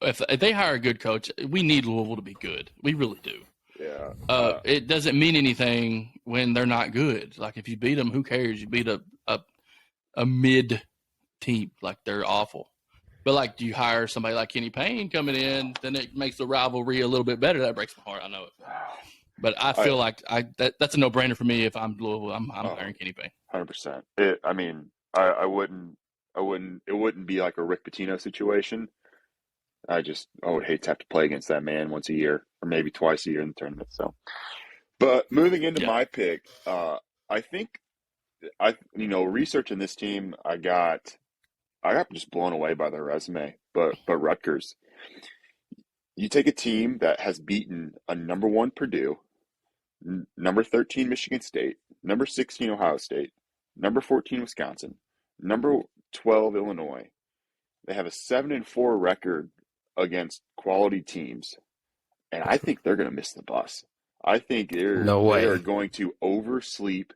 if they hire a good coach, we need Louisville to be good. We really do. Yeah. It doesn't mean anything when they're not good. Like if you beat them, who cares? You beat a mid team, like they're awful. But like, do you hire somebody like Kenny Payne coming in? Then it makes the rivalry a little bit better. That breaks my heart. I know it. But I feel like that's a no-brainer for me. If I'm Louisville, I'm hiring Kenny Payne. 100%. I mean, I wouldn't. It wouldn't be like a Rick Pitino situation. I would hate to have to play against that man once a year, or maybe twice a year in the tournament. So, but moving into my pick, I think researching this team, I got just blown away by their resume. But Rutgers, you take a team that has beaten a number 1 Purdue, number 13 Michigan State, number 16 Ohio State, number 14 Wisconsin, number 12 Illinois. They have a 7-4 record against quality teams, and I think they're going to miss the bus. I think they are going to oversleep.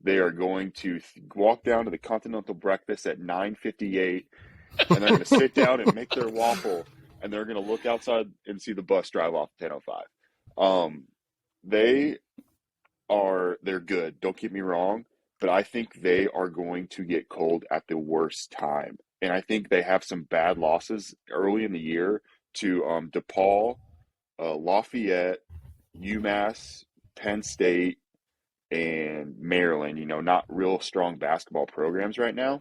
They are going to walk down to the Continental Breakfast at 9:58, and they're going to sit down and make their waffle, and they're going to look outside and see the bus drive off 10:05. They're good. Don't get me wrong, but I think they are going to get cold at the worst time. And I think they have some bad losses early in the year to DePaul, Lafayette, UMass, Penn State, and Maryland. Not real strong basketball programs right now.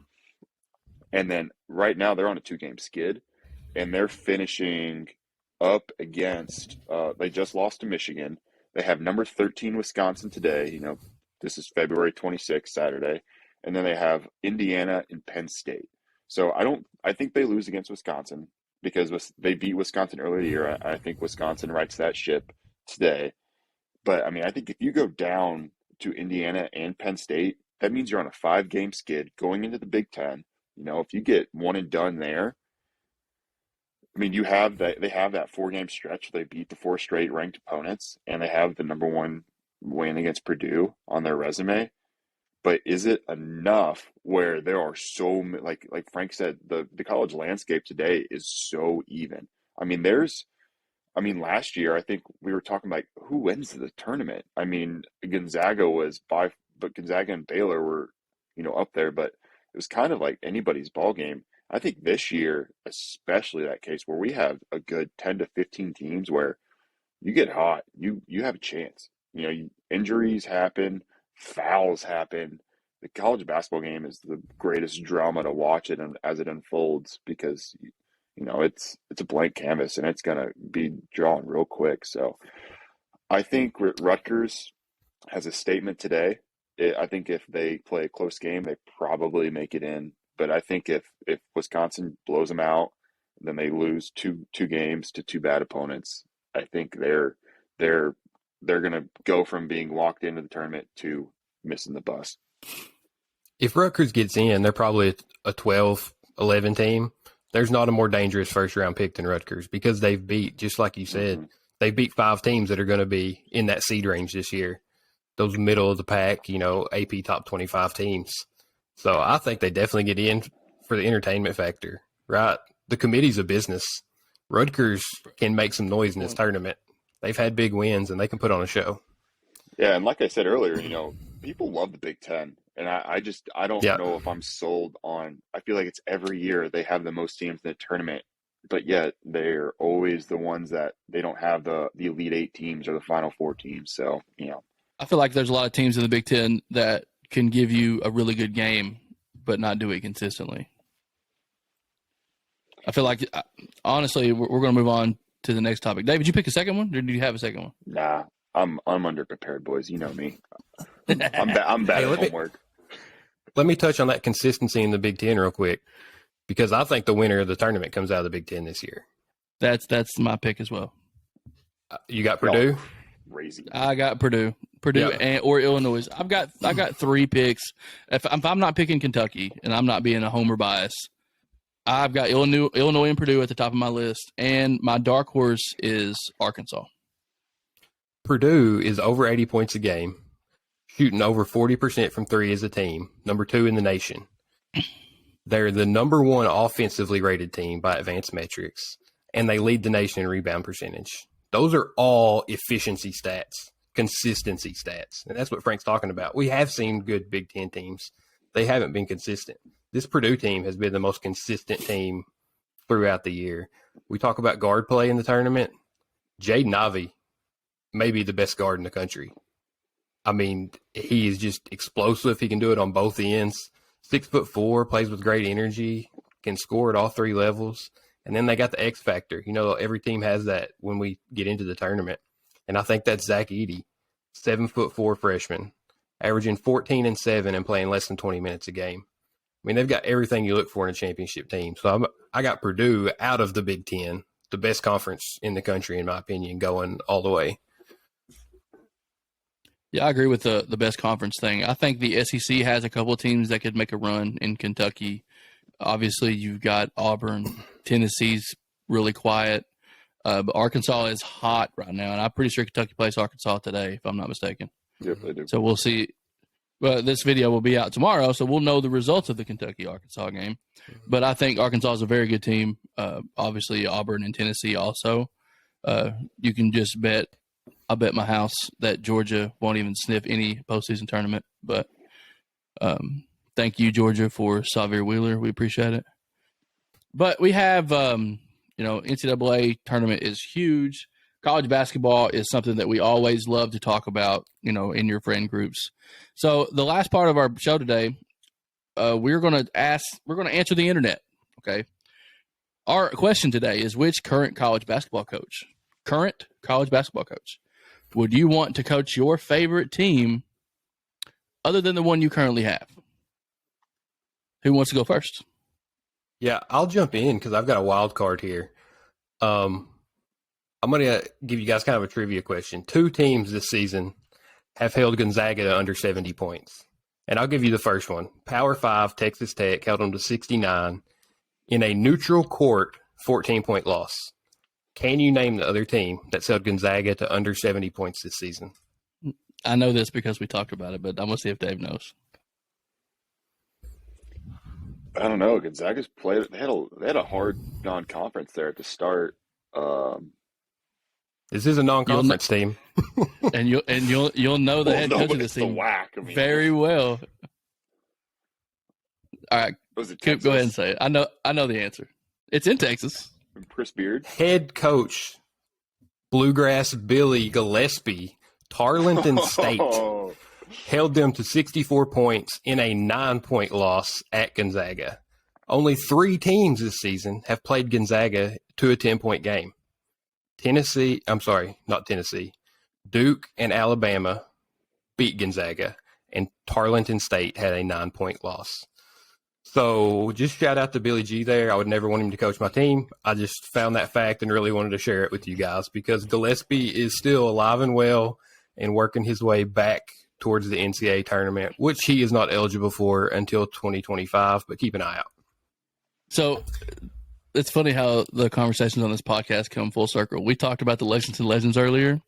And then right now they're on a 2-game skid, and they're finishing up against. They just lost to Michigan. They have number 13 Wisconsin today. This is February 26th, Saturday, and then they have Indiana and Penn State. So I think they lose against Wisconsin because they beat Wisconsin earlier in the year. I think Wisconsin rights that ship today. But I mean, I think if you go down to Indiana and Penn State, that means you're on a 5-game skid going into the Big Ten. If you get one and done there, I mean, they have that 4-game stretch. They beat the 4 straight ranked opponents, and they have the number 1 win against Purdue on their resume. But is it enough where there are so many, like Frank said, the college landscape today is so even. I mean, last year, I think we were talking about who wins the tournament. I mean, Gonzaga and Baylor were, up there, but it was kind of like anybody's ball game. I think this year, especially that case where we have a good 10 to 15 teams where you get hot, you have a chance. Injuries happen, fouls happen. The college basketball game is the greatest drama to watch it and as it unfolds because it's a blank canvas and it's going to be drawn real quick. So I think Rutgers has a statement today. I think if they play a close game, they probably make it in. But I think if Wisconsin blows them out, then they lose two games to two bad opponents. I think they're going to go from being walked into the tournament to missing the bus. If Rutgers gets in, they're probably a 12-11 team. There's not a more dangerous first-round pick than Rutgers because they've beat, just like you said, they've beat 5 teams that are going to be in that seed range this year. Those middle of the pack, AP top 25 teams. So I think they definitely get in for the entertainment factor, right? The committee's a business. Rutgers can make some noise in this tournament. They've had big wins, and they can put on a show. Yeah, and like I said earlier, people love the Big Ten. And I don't know if I'm sold on – I feel like it's every year they have the most teams in the tournament, but yet they're always the ones that they don't have the Elite 8 teams or the Final 4 teams. So, I feel like there's a lot of teams in the Big Ten that can give you a really good game but not do it consistently. I feel like, honestly, we're going to move on to the next topic. David, did you pick a second one, or did you have a second one? Nah, I'm underprepared, boys. You know me. I'm bad at homework. Let me touch on that consistency in the Big Ten real quick, because I think the winner of the tournament comes out of the Big Ten this year. That's my pick as well. You got Purdue? Crazy. I got Purdue, or Illinois. I've got 3 picks. If I'm not picking Kentucky, and I'm not being a homer bias, I've got Illinois and Purdue at the top of my list, and my dark horse is Arkansas. Purdue is over 80 points a game, shooting over 40% from 3 as a team, number 2 in the nation. They're the number 1 offensively rated team by advanced metrics, and they lead the nation in rebound percentage. Those are all efficiency stats, consistency stats, and that's what Frank's talking about. We have seen good Big Ten teams. They haven't been consistent. This Purdue team has been the most consistent team throughout the year. We talk about guard play in the tournament. Jaden Ivey may be the best guard in the country. I mean, he is just explosive. He can do it on both ends. 6'4", plays with great energy, can score at all 3 levels. And then they got the X factor. Every team has that when we get into the tournament. And I think that's Zach Edey, 7'4" freshman, averaging 14 and 7 and playing less than 20 minutes a game. I mean, they've got everything you look for in a championship team. So I got Purdue out of the Big Ten, the best conference in the country, in my opinion, going all the way. Yeah, I agree with the best conference thing. I think the SEC has a couple of teams that could make a run in Kentucky. Obviously, you've got Auburn. Tennessee's really quiet. But Arkansas is hot right now, and I'm pretty sure Kentucky plays Arkansas today, if I'm not mistaken. Yep, they do. So we'll see. Well, this video will be out tomorrow, so we'll know the results of the Kentucky-Arkansas game. But I think Arkansas is a very good team. Obviously, Auburn and Tennessee also. You can just bet – I bet my house that Georgia won't even sniff any postseason tournament. But thank you, Georgia, for Xavier Wheeler. We appreciate it. But we have, NCAA tournament is huge. College basketball is something that we always love to talk about, in your friend groups. So the last part of our show today, we're going to answer the internet. Okay. Our question today is, which current college basketball coach would you want to coach your favorite team other than the one you currently have? Who wants to go first? Yeah, I'll jump in because I've got a wild card here. I'm going to give you guys kind of a trivia question. 2 teams this season have held Gonzaga to under 70 points. And I'll give you the first one. Power 5, Texas Tech, held them to 69 in a neutral court 14-point loss. Can you name the other team that's held Gonzaga to under 70 points this season? I know this because we talked about it, but I'm going to see if Dave knows. I don't know. Gonzaga's played. They had a hard non-conference there at the start. This is a non-conference team, and you'll know the head coach of the team very well. All right, Coop, go ahead and say it. I know the answer. It's in Texas. Chris Beard. Head coach, Bluegrass Billy Gillespie, Tarleton State, held them to 64 points in a 9-point loss at Gonzaga. Only 3 teams this season have played Gonzaga to a 10-point game. Duke and Alabama beat Gonzaga, and Tarleton State had a 9-point loss. So just shout out to Billy G there. I would never want him to coach my team. I just found that fact and really wanted to share it with you guys because Gillespie is still alive and well and working his way back towards the NCAA tournament, which he is not eligible for until 2025, but keep an eye out. So it's funny how the conversations on this podcast come full circle. We talked about the Lexington Legends earlier,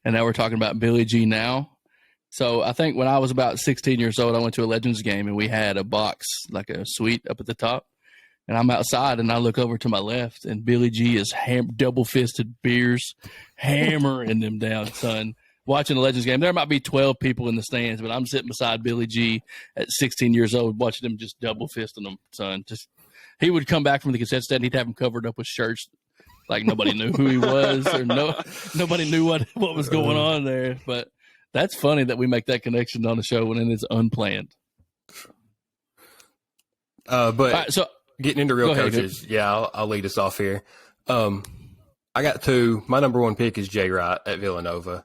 and now we're talking about Billy G now. So I think when I was about 16 years old, I went to a Legends game, and we had a box, like a suite up at the top. And I'm outside, and I look over to my left, and Billy G is double-fisted beers, hammering them down, son. Watching the Legends game. There might be 12 people in the stands, but I'm sitting beside Billy G at 16 years old watching him just double-fisting them, son. He would come back from the cassette stand. He'd have him covered up with shirts like nobody knew who he was or nobody knew what was going on there. But that's funny that we make that connection on the show when it is unplanned. But right, so getting into real coaches, I'll lead us off here. I got 2. My number 1 pick is Jay Wright at Villanova.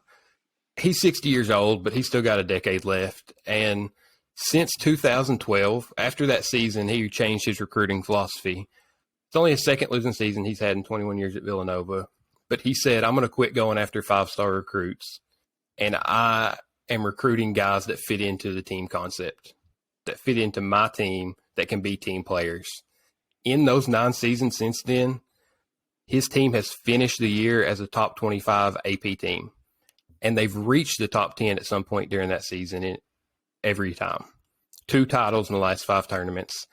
He's 60 years old, but he's still got a decade left. And since 2012, after that season, he changed his recruiting philosophy. It's only his second losing season he's had in 21 years at Villanova. But he said, I'm going to quit going after 5-star recruits. And I am recruiting guys that fit into the team concept, that fit into my team, that can be team players. In those 9 seasons since then, his team has finished the year as a top 25 AP team. And they've reached the top 10 at some point during that season every time. 2 titles in the last 5 tournaments.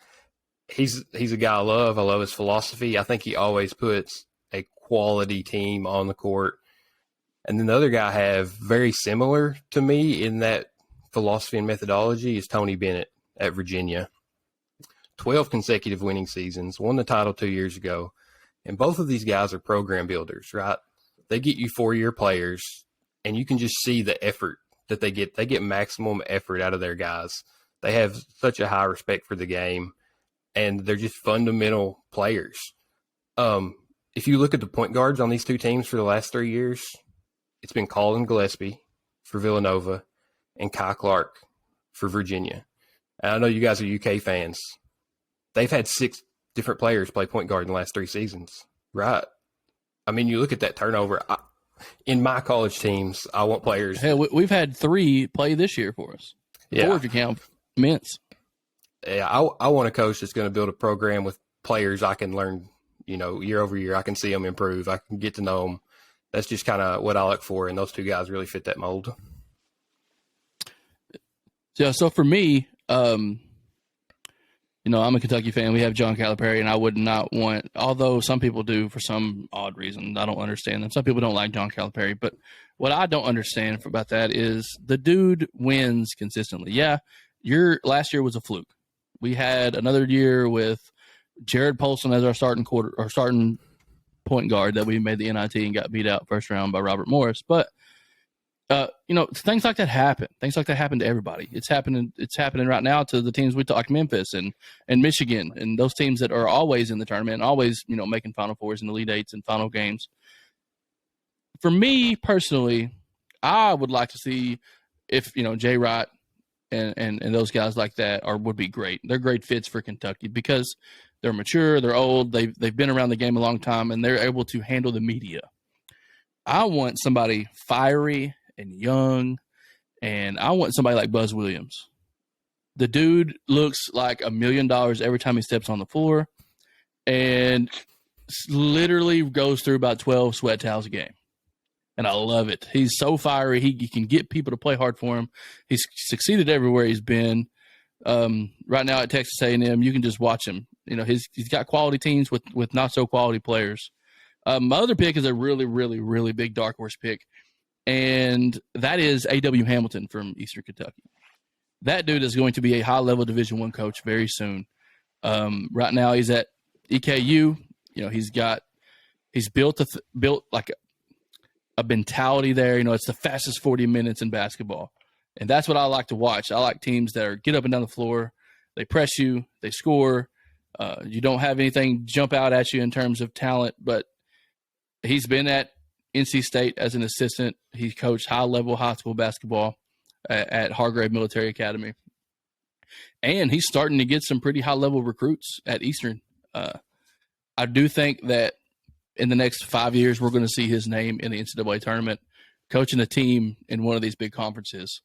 He's a guy I love. I love his philosophy. I think he always puts a quality team on the court. And then the other guy I have very similar to me in that philosophy and methodology is Tony Bennett at Virginia. 12 consecutive winning seasons, won the title 2 years ago. And both of these guys are program builders, right? They get you 4-year players, and you can just see the effort that they get. They get maximum effort out of their guys. They have such a high respect for the game, and they're just fundamental players. If you look at the point guards on these 2 teams for the last 3 years, it's been Colin Gillespie for Villanova and Kai Clark for Virginia. And I know you guys are UK fans. They've had 6 different players play point guard in the last 3 seasons, right? I mean, you look at that turnover. In my college teams, I want players. Hell, we've had 3 play this year for us. 4 if you count Mintz. Yeah, I want a coach that's going to build a program with players I can learn, year over year. I can see them improve. I can get to know them. That's just kind of what I look for, and those 2 guys really fit that mold. Yeah, so for me, I'm a Kentucky fan. We have John Calipari, and I would not want, although some people do for some odd reason, I don't understand them. Some people don't like John Calipari, but what I don't understand about that is the dude wins consistently. Yeah, last year was a fluke. We had another year with Jared Polson as our starting point guard that we made the NIT and got beat out first round by Robert Morris. But things like that happen. Things like that happen to everybody. It's happening right now to the teams we talked, Memphis and Michigan, and those teams that are always in the tournament, always, making Final Fours and Elite Eights and final games. For me personally, I would like to see if, Jay Wright and those guys like that would be great. They're great fits for Kentucky because they're mature, they're old, they've been around the game a long time, and they're able to handle the media. I want somebody fiery and young, and I want somebody like Buzz Williams. The dude looks like $1 million every time he steps on the floor, and literally goes through about 12 sweat towels a game. And I love it. He's so fiery. He can get people to play hard for him. He's succeeded everywhere he's been. Right now at Texas A&M, you can just watch him. He's got quality teams with not so quality players. My other pick is a really, really, really big dark horse pick, and that is A.W. Hamilton from Eastern Kentucky. That dude is going to be a high-level Division I coach very soon. Right now, he's at EKU. He's built like a mentality there. It's the fastest 40 minutes in basketball, and that's what I like to watch. I like teams that get up and down the floor, they press you, they score, You don't have anything jump out at you in terms of talent, but he's been at NC State as an assistant. He coached high-level high school basketball at Hargrave Military Academy. And he's starting to get some pretty high-level recruits at Eastern. I do think that in the next 5 years, we're going to see his name in the NCAA tournament, coaching a team in one of these big conferences.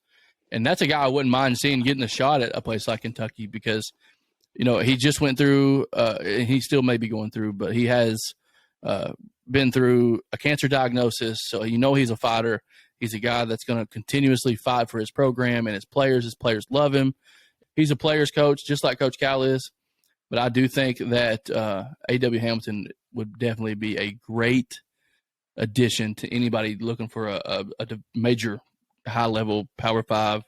And that's a guy I wouldn't mind seeing getting a shot at a place like Kentucky because, he just went through, and he still may be going through, but he has been through a cancer diagnosis. So he's a fighter. He's a guy that's going to continuously fight for his program and his players. His players love him. He's a player's coach, just like Coach Cal is. But I do think that A.W. Hamilton would definitely be a great addition to anybody looking for a major high-level Power 5,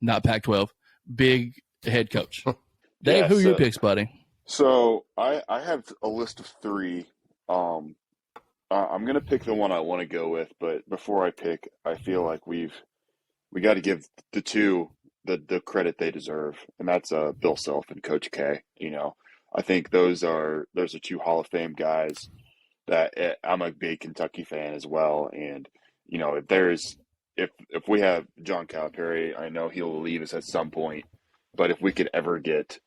not Pac-12, big head coach. Dave, who are your picks, buddy? So I have a list of 3. I'm going to pick the one I want to go with, but before I pick, I feel like we got to give the 2 the credit they deserve, and that's Bill Self and Coach K. I think those are 2 Hall of Fame guys that I'm a big Kentucky fan as well. And, if we have John Calipari, I know he'll leave us at some point, but if we could ever get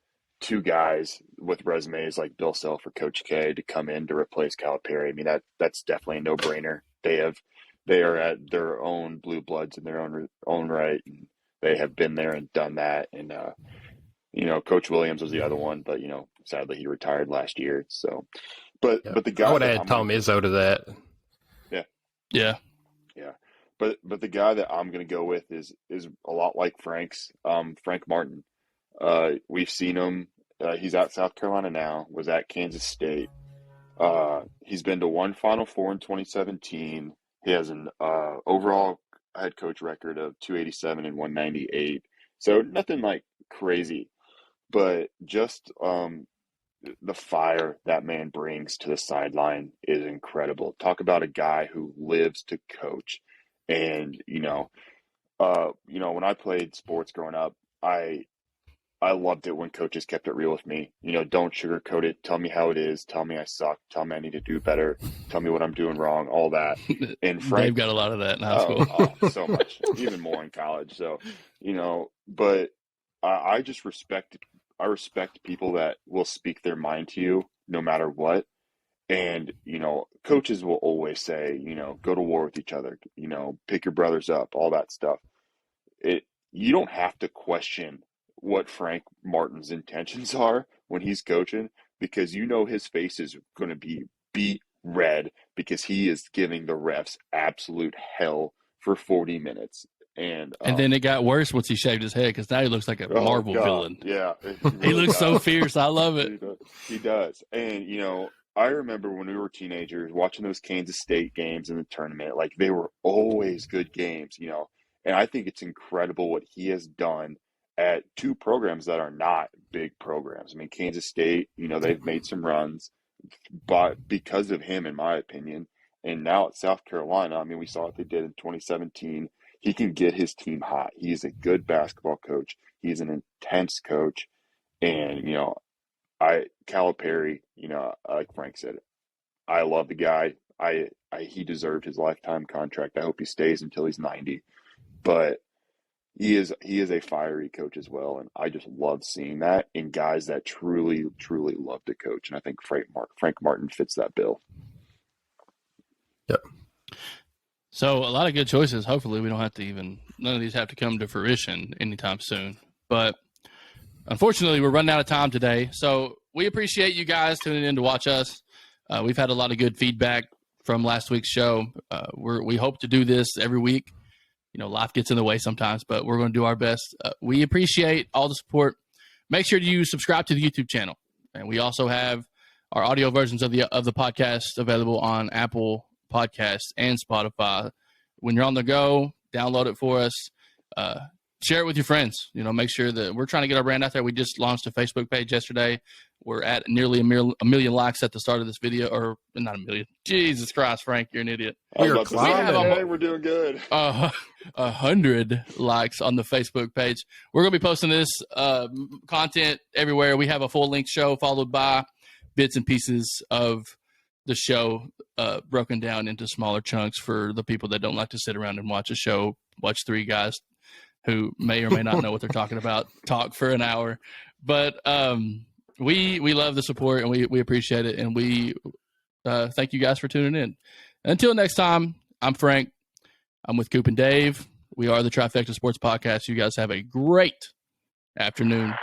2 guys with resumes like Bill Self or Coach K to come in to replace Calipari, I mean, that's definitely a no-brainer. They are at their own blue bloods in their own right. And they have been there and done that. And, Coach Williams was the other one, but, sadly he retired last year. So, but the guy, I would add Tom Izzo to that. Yeah. But the guy that I'm going to go with is a lot like Frank's, Frank Martin. We've seen him. He's at South Carolina now, was at Kansas State. He's been to 1 Final Four in 2017. He has an overall head coach record of 287 and 198. So nothing like crazy, but just the fire that man brings to the sideline is incredible. Talk about a guy who lives to coach. And, when I played sports growing up, I loved it when coaches kept it real with me. Don't sugarcoat it. Tell me how it is. Tell me I suck. Tell me I need to do better. Tell me what I'm doing wrong, all that. And Frank, Dave got a lot of that in high school. So much, even more in college. So, but I just respect people that will speak their mind to you no matter what. And, coaches will always say, go to war with each other, pick your brothers up, all that stuff. You don't have to question what Frank Martin's intentions are when he's coaching, because his face is going to be beat red because he is giving the refs absolute hell for 40 minutes. And then it got worse once he shaved his head because now he looks like a Marvel villain. Yeah. He looks so fierce. I love it. He does. And, I remember when we were teenagers watching those Kansas State games in the tournament, like they were always good games, and I think it's incredible what he has done at 2 programs that are not big programs. I mean, Kansas State, they've made some runs, but because of him, in my opinion, and now at South Carolina, I mean, we saw what they did in 2017. He can get his team hot. He is a good basketball coach. He's an intense coach, and, Calipari, like Frank said, I love the guy. He deserved his lifetime contract. I hope he stays until he's 90. But he is a fiery coach as well, and I just love seeing that in guys that truly, truly love to coach. And I think Frank Martin fits that bill. Yep. So a lot of good choices. Hopefully we don't have to none of these have to come to fruition anytime soon. But unfortunately, we're running out of time today. So we appreciate you guys tuning in to watch us. We've had a lot of good feedback from last week's show. We hope to do this every week. Life gets in the way sometimes, but we're going to do our best. We appreciate all the support. Make sure you subscribe to the YouTube channel. And we also have our audio versions of the podcast available on Apple Podcasts and Spotify. When you're on the go, download it for us. share it with your friends. Make sure that we're trying to get our brand out there. We just launched a Facebook page yesterday. We're at nearly a million likes at the start of this video, or not a million. Jesus Christ, Frank, you're an idiot. We're climbing. Hey, we're doing good. 100 likes on the Facebook page. We're going to be posting this content everywhere. We have a full-length show followed by bits and pieces of the show broken down into smaller chunks for the people that don't like to sit around and watch three guys who may or may not know what they're talking about talk for an hour. But we love the support, and we appreciate it, and we thank you guys for tuning in. Until next time, I'm Frank. I'm with Coop and Dave. We are the TRIF3CTA Sports Podcast. You guys have a great afternoon.